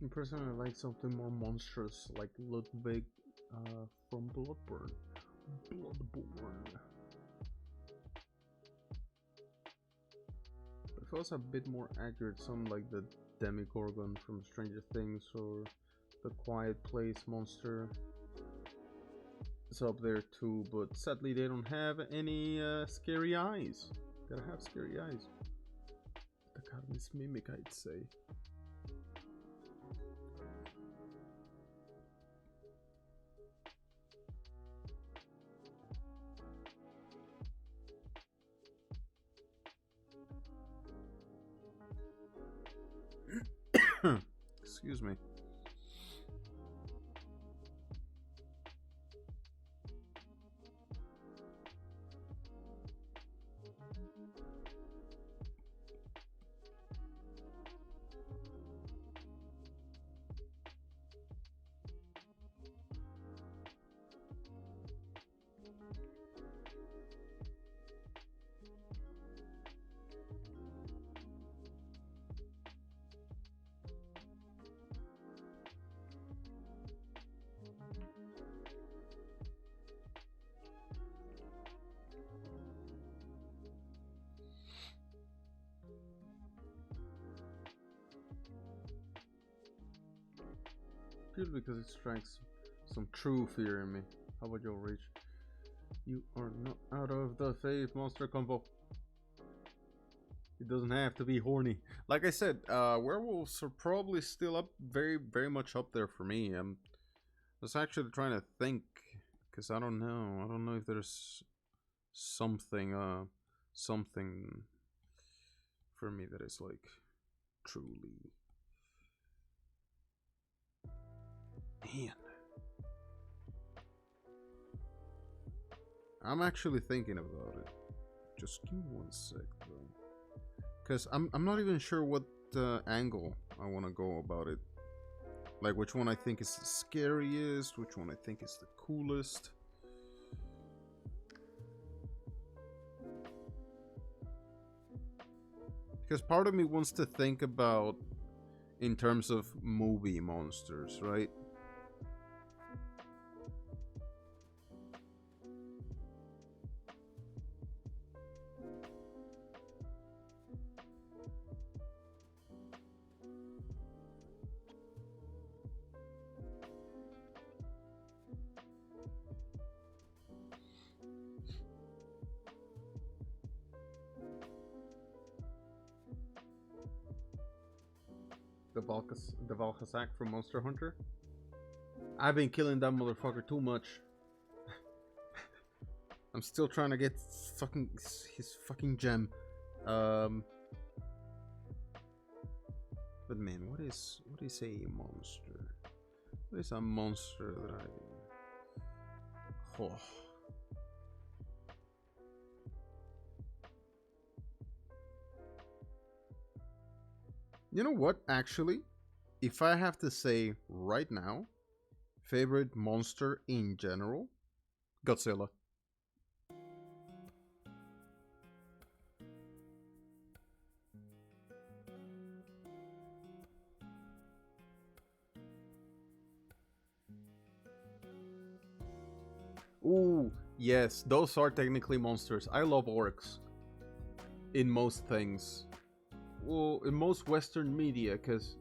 Personally, I like something more monstrous, like Ludwig from Bloodborne. It feels a bit more accurate, some like the Demogorgon from Stranger Things or the Quiet Place monster. It's up there too, but sadly they don't have any scary eyes. Gotta have scary eyes. The Carnage Mimic, I'd say. Excuse me. Good, because it strikes some true fear in me. How about your Reach? You are not out of the faith, monster combo. It doesn't have to be horny. Like I said, werewolves are probably still up, very much up there for me. I'm just actually trying to think, because I don't know. I don't know if there's something for me that is like truly. Man, I'm actually thinking about it. Just give me one sec, though, because I'm not even sure what angle I want to go about it. Like which one I think is the scariest, which one I think is the coolest. Because part of me wants to think about in terms of movie monsters, right? the Valkasak from Monster Hunter. I've been killing that motherfucker too much. I'm still trying to get his fucking gem. But man, what is a monster? What is a monster that I? Oh. You know what? Actually, if I have to say right now, favorite monster in general, Godzilla. Ooh, yes, those are technically monsters. I love orcs in most things. Well, in most Western media, because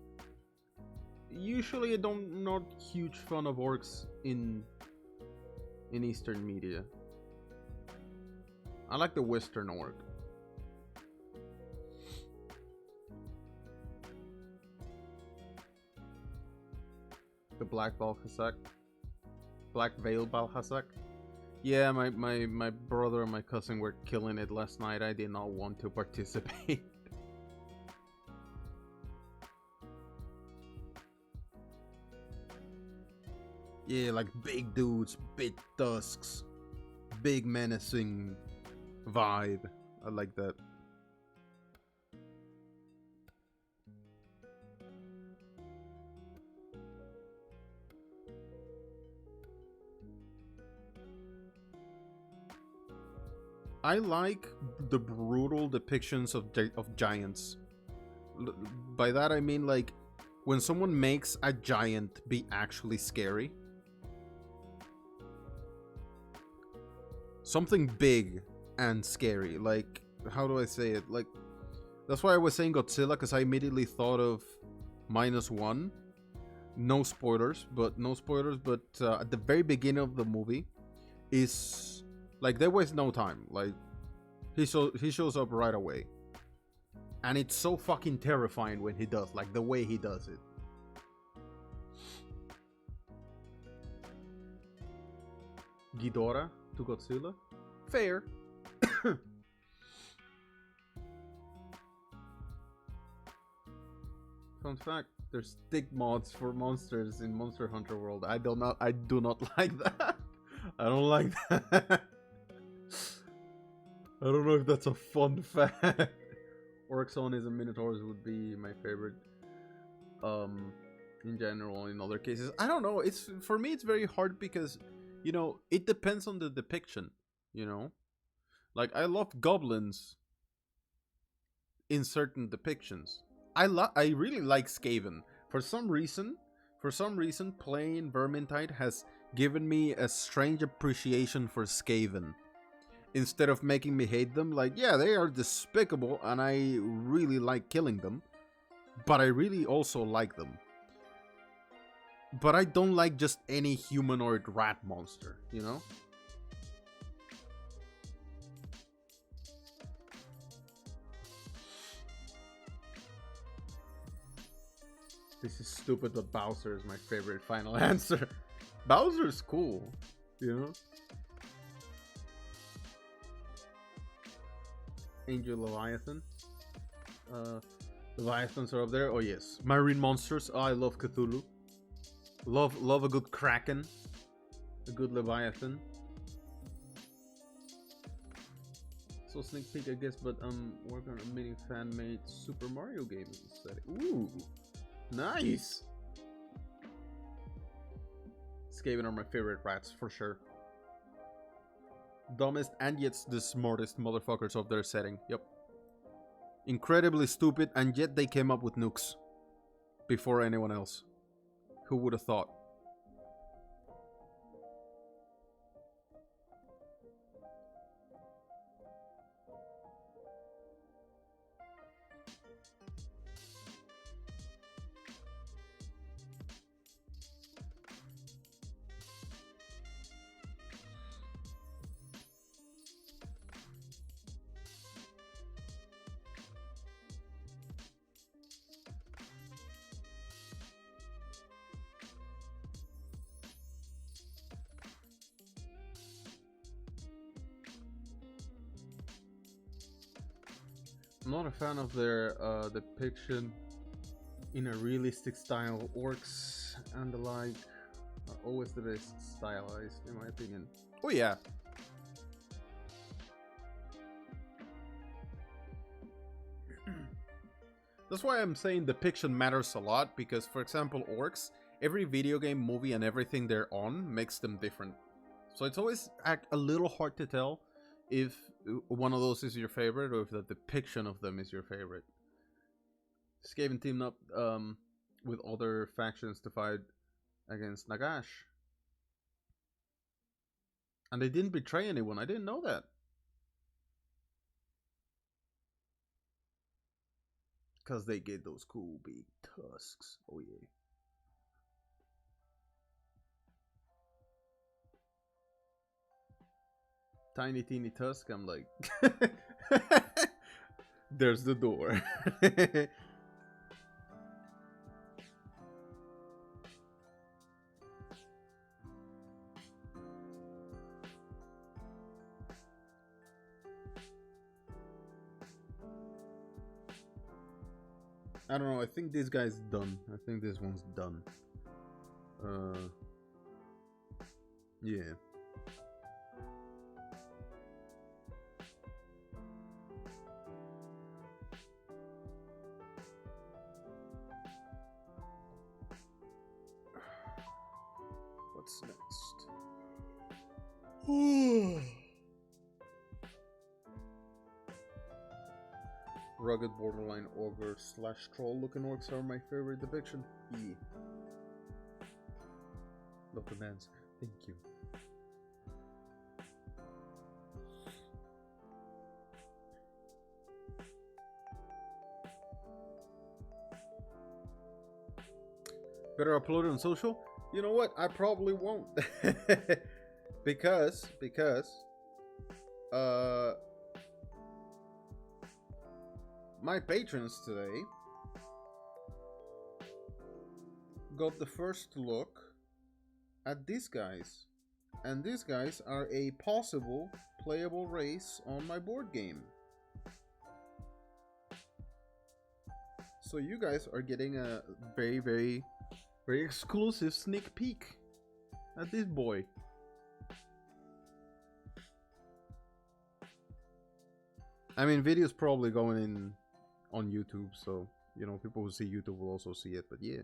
usually I don't not huge fan of orcs in Eastern media. I like the Western orc. The Black Balhasak. Black Veil Balhasak. Yeah, my brother and my cousin were killing it last night. I did not want to participate. Yeah, like big dudes, big tusks, big menacing vibe. I like that. I like the brutal depictions of giants. By that I mean like when someone makes a giant be actually scary. Something big and scary. Like, how do I say it? Like, that's why I was saying Godzilla, because I immediately thought of -1. No spoilers, but at the very beginning of the movie is like they waste no time. Like he shows up right away, and it's so fucking terrifying when he does, like the way he does it. Ghidorah to Godzilla, fair. Fun fact: there's stick mods for monsters in Monster Hunter World. I do not like that. I don't like that. I don't know if that's a fun fact. Orxonis and Minotaurs would be my favorite. In general, in other cases, I don't know. It's for me, it's very hard because, you know, it depends on the depiction. You know, like I love goblins in certain depictions. I really like Skaven. For some reason, playing Vermintide has given me a strange appreciation for Skaven. Instead of making me hate them, like, yeah, they are despicable and I really like killing them, but I really also like them. But I don't like just any humanoid rat monster, you know? This is stupid, but Bowser is my favorite final answer. Bowser is cool, you know? Angel Leviathan. Leviathans are up there. Oh yes, marine monsters. Oh, I love Cthulhu. Love a good Kraken, a good Leviathan. So sneak peek, I guess, but working on a mini fan-made Super Mario game instead. Ooh, nice. Skaven are my favorite rats for sure. Dumbest and yet the smartest motherfuckers of their setting. Yep. Incredibly stupid, and yet they came up with nukes before anyone else. Who would have thought? not a fan of their depiction in a realistic style. Orcs and the like are always the best stylized, in my opinion. Oh yeah. That's why I'm saying depiction matters a lot, because, for example, orcs, every video game, movie, and everything they're on makes them different. So it's always a little hard to tell if one of those is your favorite or if the depiction of them is your favorite. Skaven teamed up with other factions to fight against Nagash. And they didn't betray anyone. I didn't know that. Because they get those cool big tusks. Oh yeah. Tiny teeny tusk. I'm like, there's the door. I don't know. I think this guy's done. I think this one's done. Yeah. What's next? Rugged borderline ogre / troll looking orcs are my favorite depiction. Yeah. Love the dance. Thank you. Better upload it on social? You know what? I probably won't. because my patrons today got the first look at these guys, and these guys are a possible playable race on my board game. So you guys are getting a very exclusive sneak peek at this boy. I mean, video's probably going in on YouTube, so, you know, people who see YouTube will also see it, but yeah.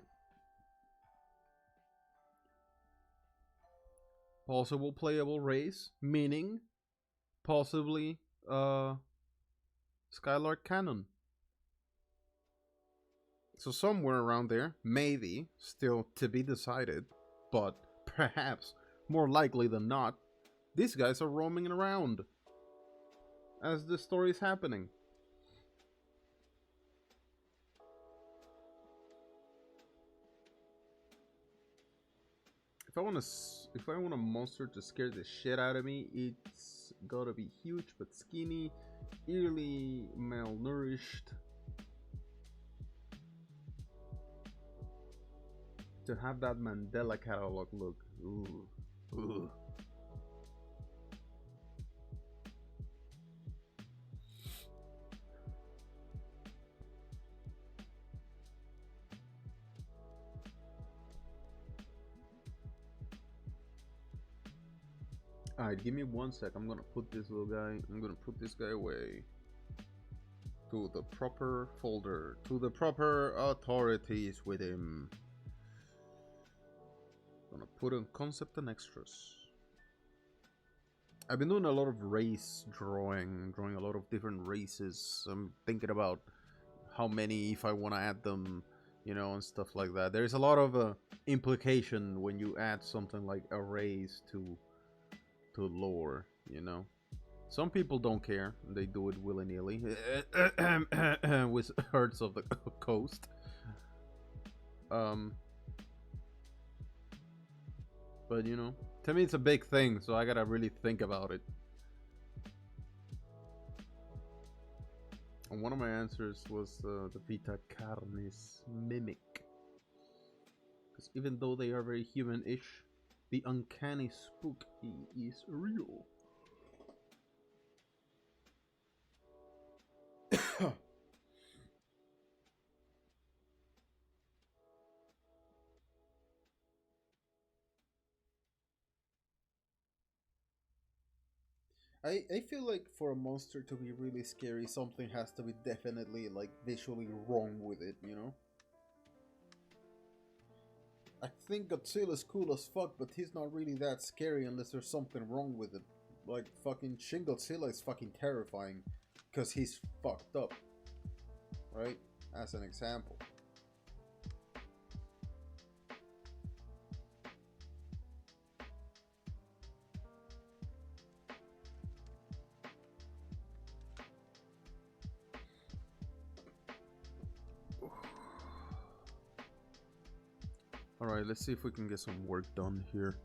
Possible playable race, meaning possibly SKYLARK canon. So somewhere around there, maybe, still to be decided, but perhaps, more likely than not, these guys are roaming around as the story is happening. If I want a monster to scare the shit out of me, it's gotta be huge but skinny, eerily malnourished, to have that Mandela catalog look. Ooh. Ooh. Alright, give me 1 sec. I'm gonna put this little guy, I'm gonna put this guy away. To the proper folder. To the proper authorities with him. Gonna put in concept and extras. I've been doing a lot of race drawing a lot of different races. I'm thinking about how many, if I want to add them, you know, and stuff like that. There's a lot of implication when you add something like a race to lore, you know. Some people don't care, they do it willy-nilly with herds of the coast. But you know, to me it's a big thing, so I gotta really think about it. And one of my answers was the Vita Carnis mimic, because even though they are very human-ish, the uncanny spook is real. I feel like for a monster to be really scary, something has to be definitely like visually wrong with it, you know? I think Godzilla's cool as fuck, but he's not really that scary unless there's something wrong with it. Like fucking Shin Godzilla is fucking terrifying because he's fucked up, right? As an example. Alright, let's see if we can get some work done here.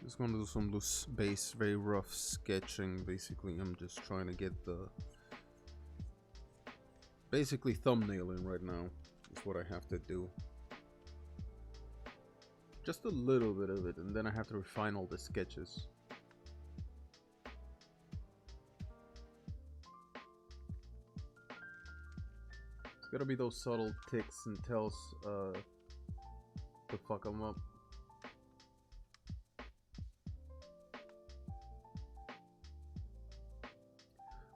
Just gonna do some loose base, very rough sketching. Basically, I'm just trying to get the basically thumbnailing right now is what I have to do. Just a little bit of it, and then I have to refine all the sketches. It's gotta be those subtle ticks and tells to fuck them up.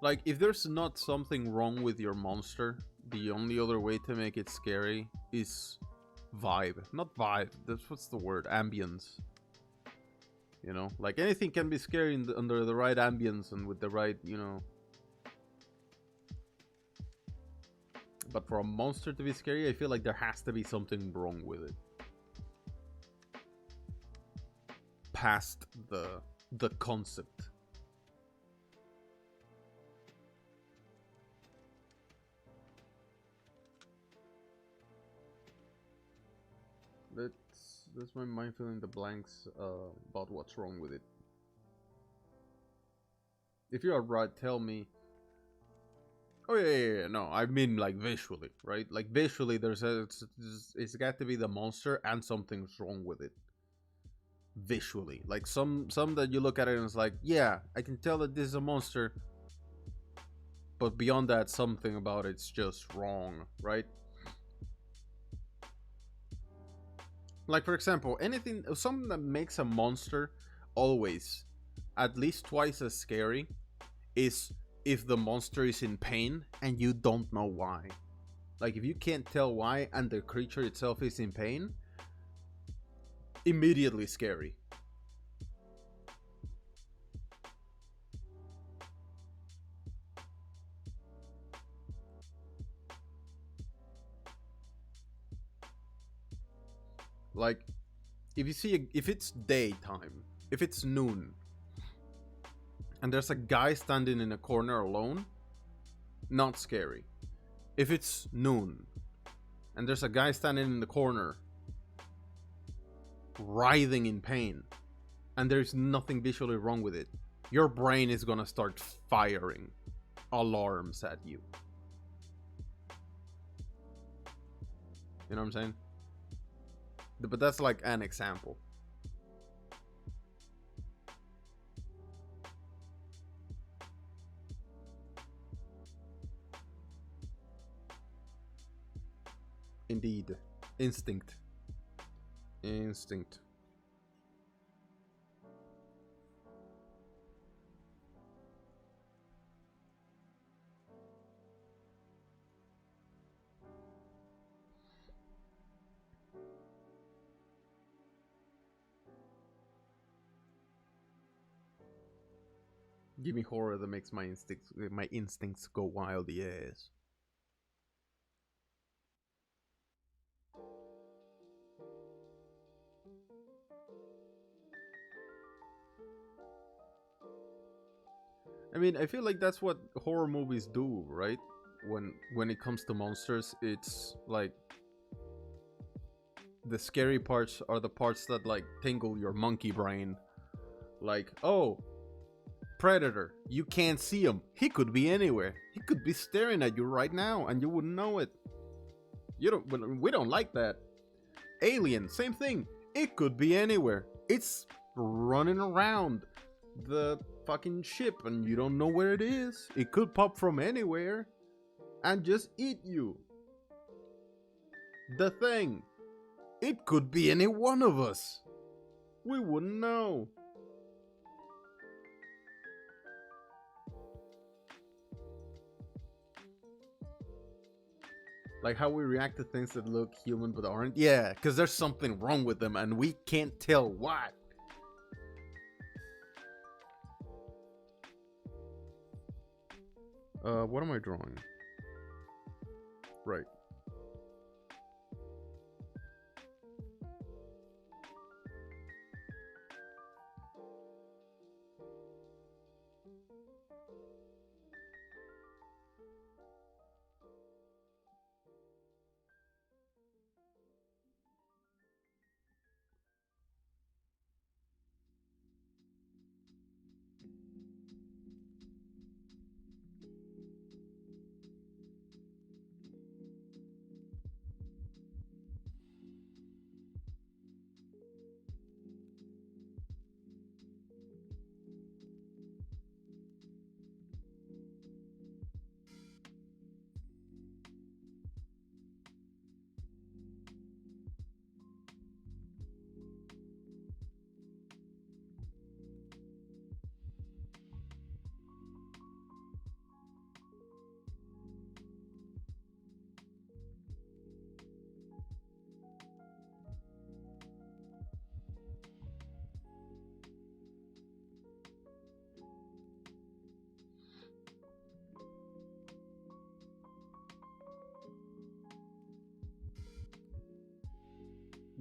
Like, if there's not something wrong with your monster, the only other way to make it scary is vibe. Not vibe, that's what's the word? Ambience. You know? Like, anything can be scary under the right ambience and with the right, you know... But for a monster to be scary, I feel like there has to be something wrong with it. Past the concept. That's my mind filling the blanks about what's wrong with it. If you are right, tell me. Oh yeah, no, I mean like visually, right? Like visually, it's got to be the monster and something's wrong with it. Visually, like some that you look at it and it's like, yeah, I can tell that this is a monster, but beyond that, something about it's just wrong, right? Like, for example, something that makes a monster always at least twice as scary is if the monster is in pain and you don't know why. Like, if you can't tell why and the creature itself is in pain, immediately scary. Like, if it's daytime, if it's noon, and there's a guy standing in a corner alone, not scary. If it's noon, and there's a guy standing in the corner, writhing in pain, and there's nothing visually wrong with it, your brain is gonna start firing alarms at you. You know what I'm saying? But that's like an example. Indeed. Instinct. Instinct. Give me horror that makes my instincts go wild, yes. I mean, I feel like that's what horror movies do, right? When it comes to monsters, it's like the scary parts are the parts that like tingle your monkey brain. Like, oh, predator, you can't see him. He could be anywhere. He could be staring at you right now and you wouldn't know it. We don't like that. Alien, same thing. It could be anywhere. It's running around the fucking ship and you don't know where it is. It could pop from anywhere. and just eat you. The thing, it could be any one of us. We wouldn't know. Like how we react to things that look human but aren't? Yeah, because there's something wrong with them and we can't tell what. What am I drawing? Right.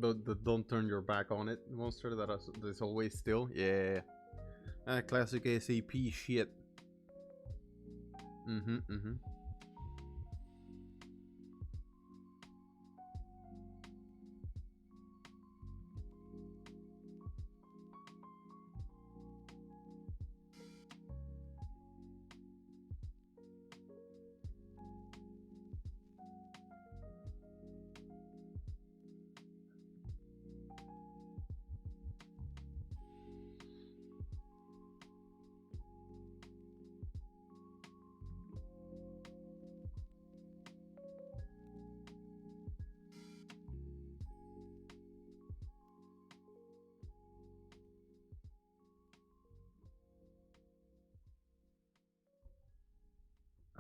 The don't turn your back on it monster that is always still. Yeah. Classic SAP shit. Mm-hmm.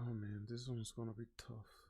Oh man, this one's gonna be tough.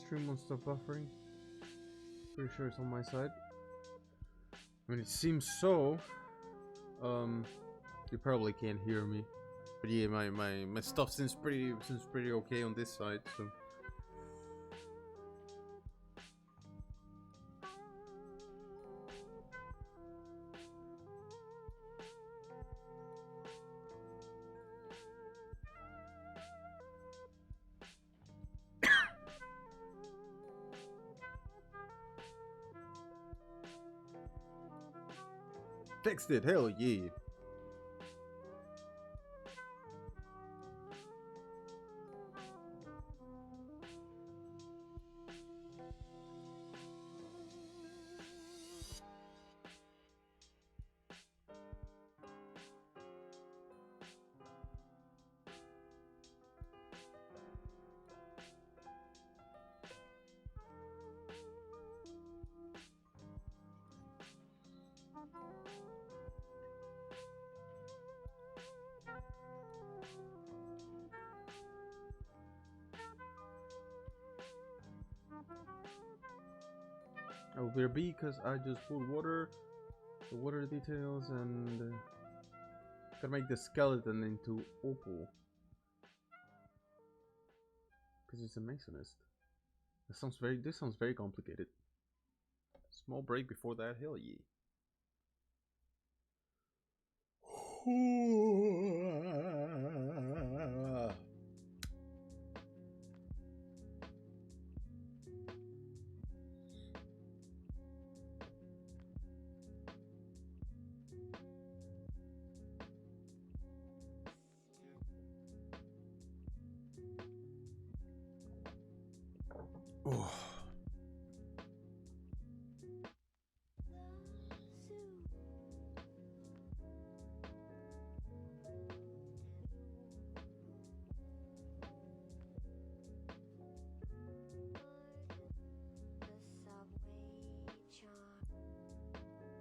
Stream won't stop buffering. Pretty sure it's on my side. I mean, it seems so. You probably can't hear me, but yeah, my stuff seems pretty okay on this side. So. Fixed it, hell yeah. Oh, there be because I just put water the water details, and gotta make the skeleton into opal. Because he's a masonist. This sounds very complicated. Small break before that, hell yeah. Oh.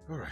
All right.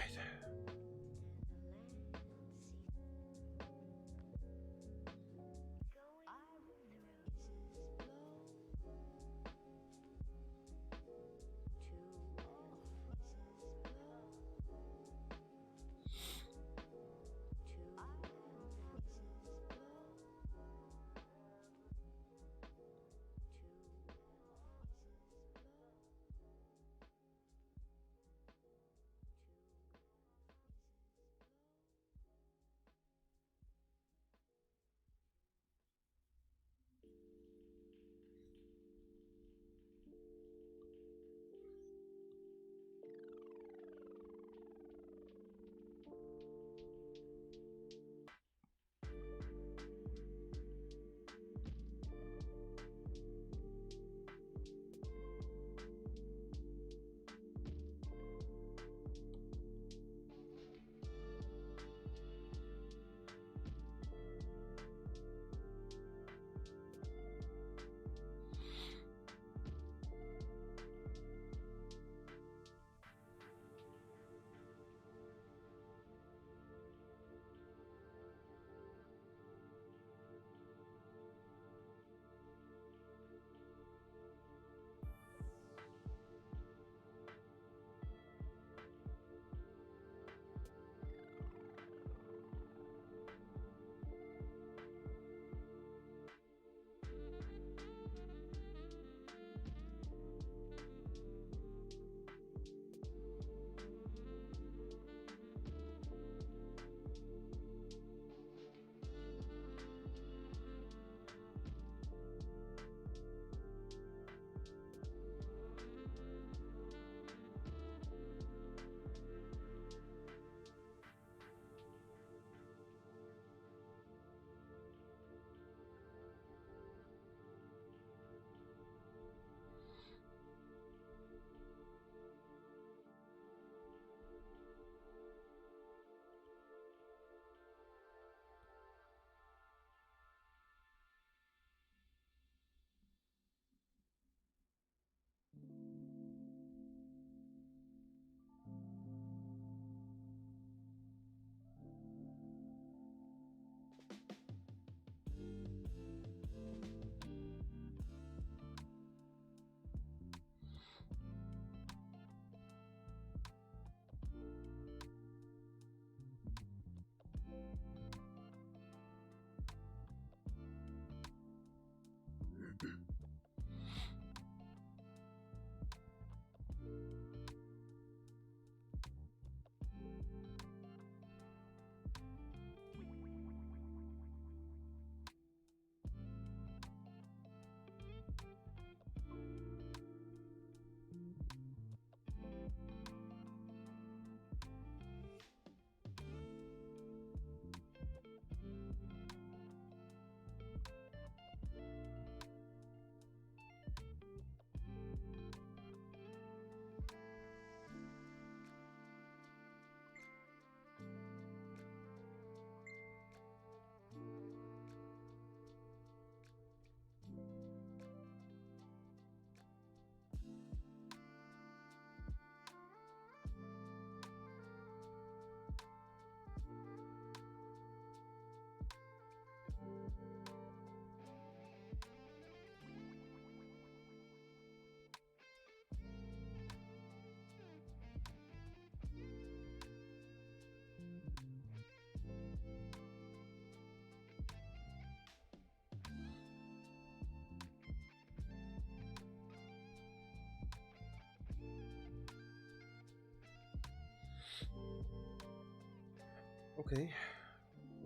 Okay.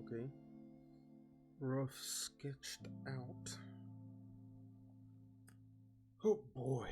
Okay. Rough sketched out. Oh boy.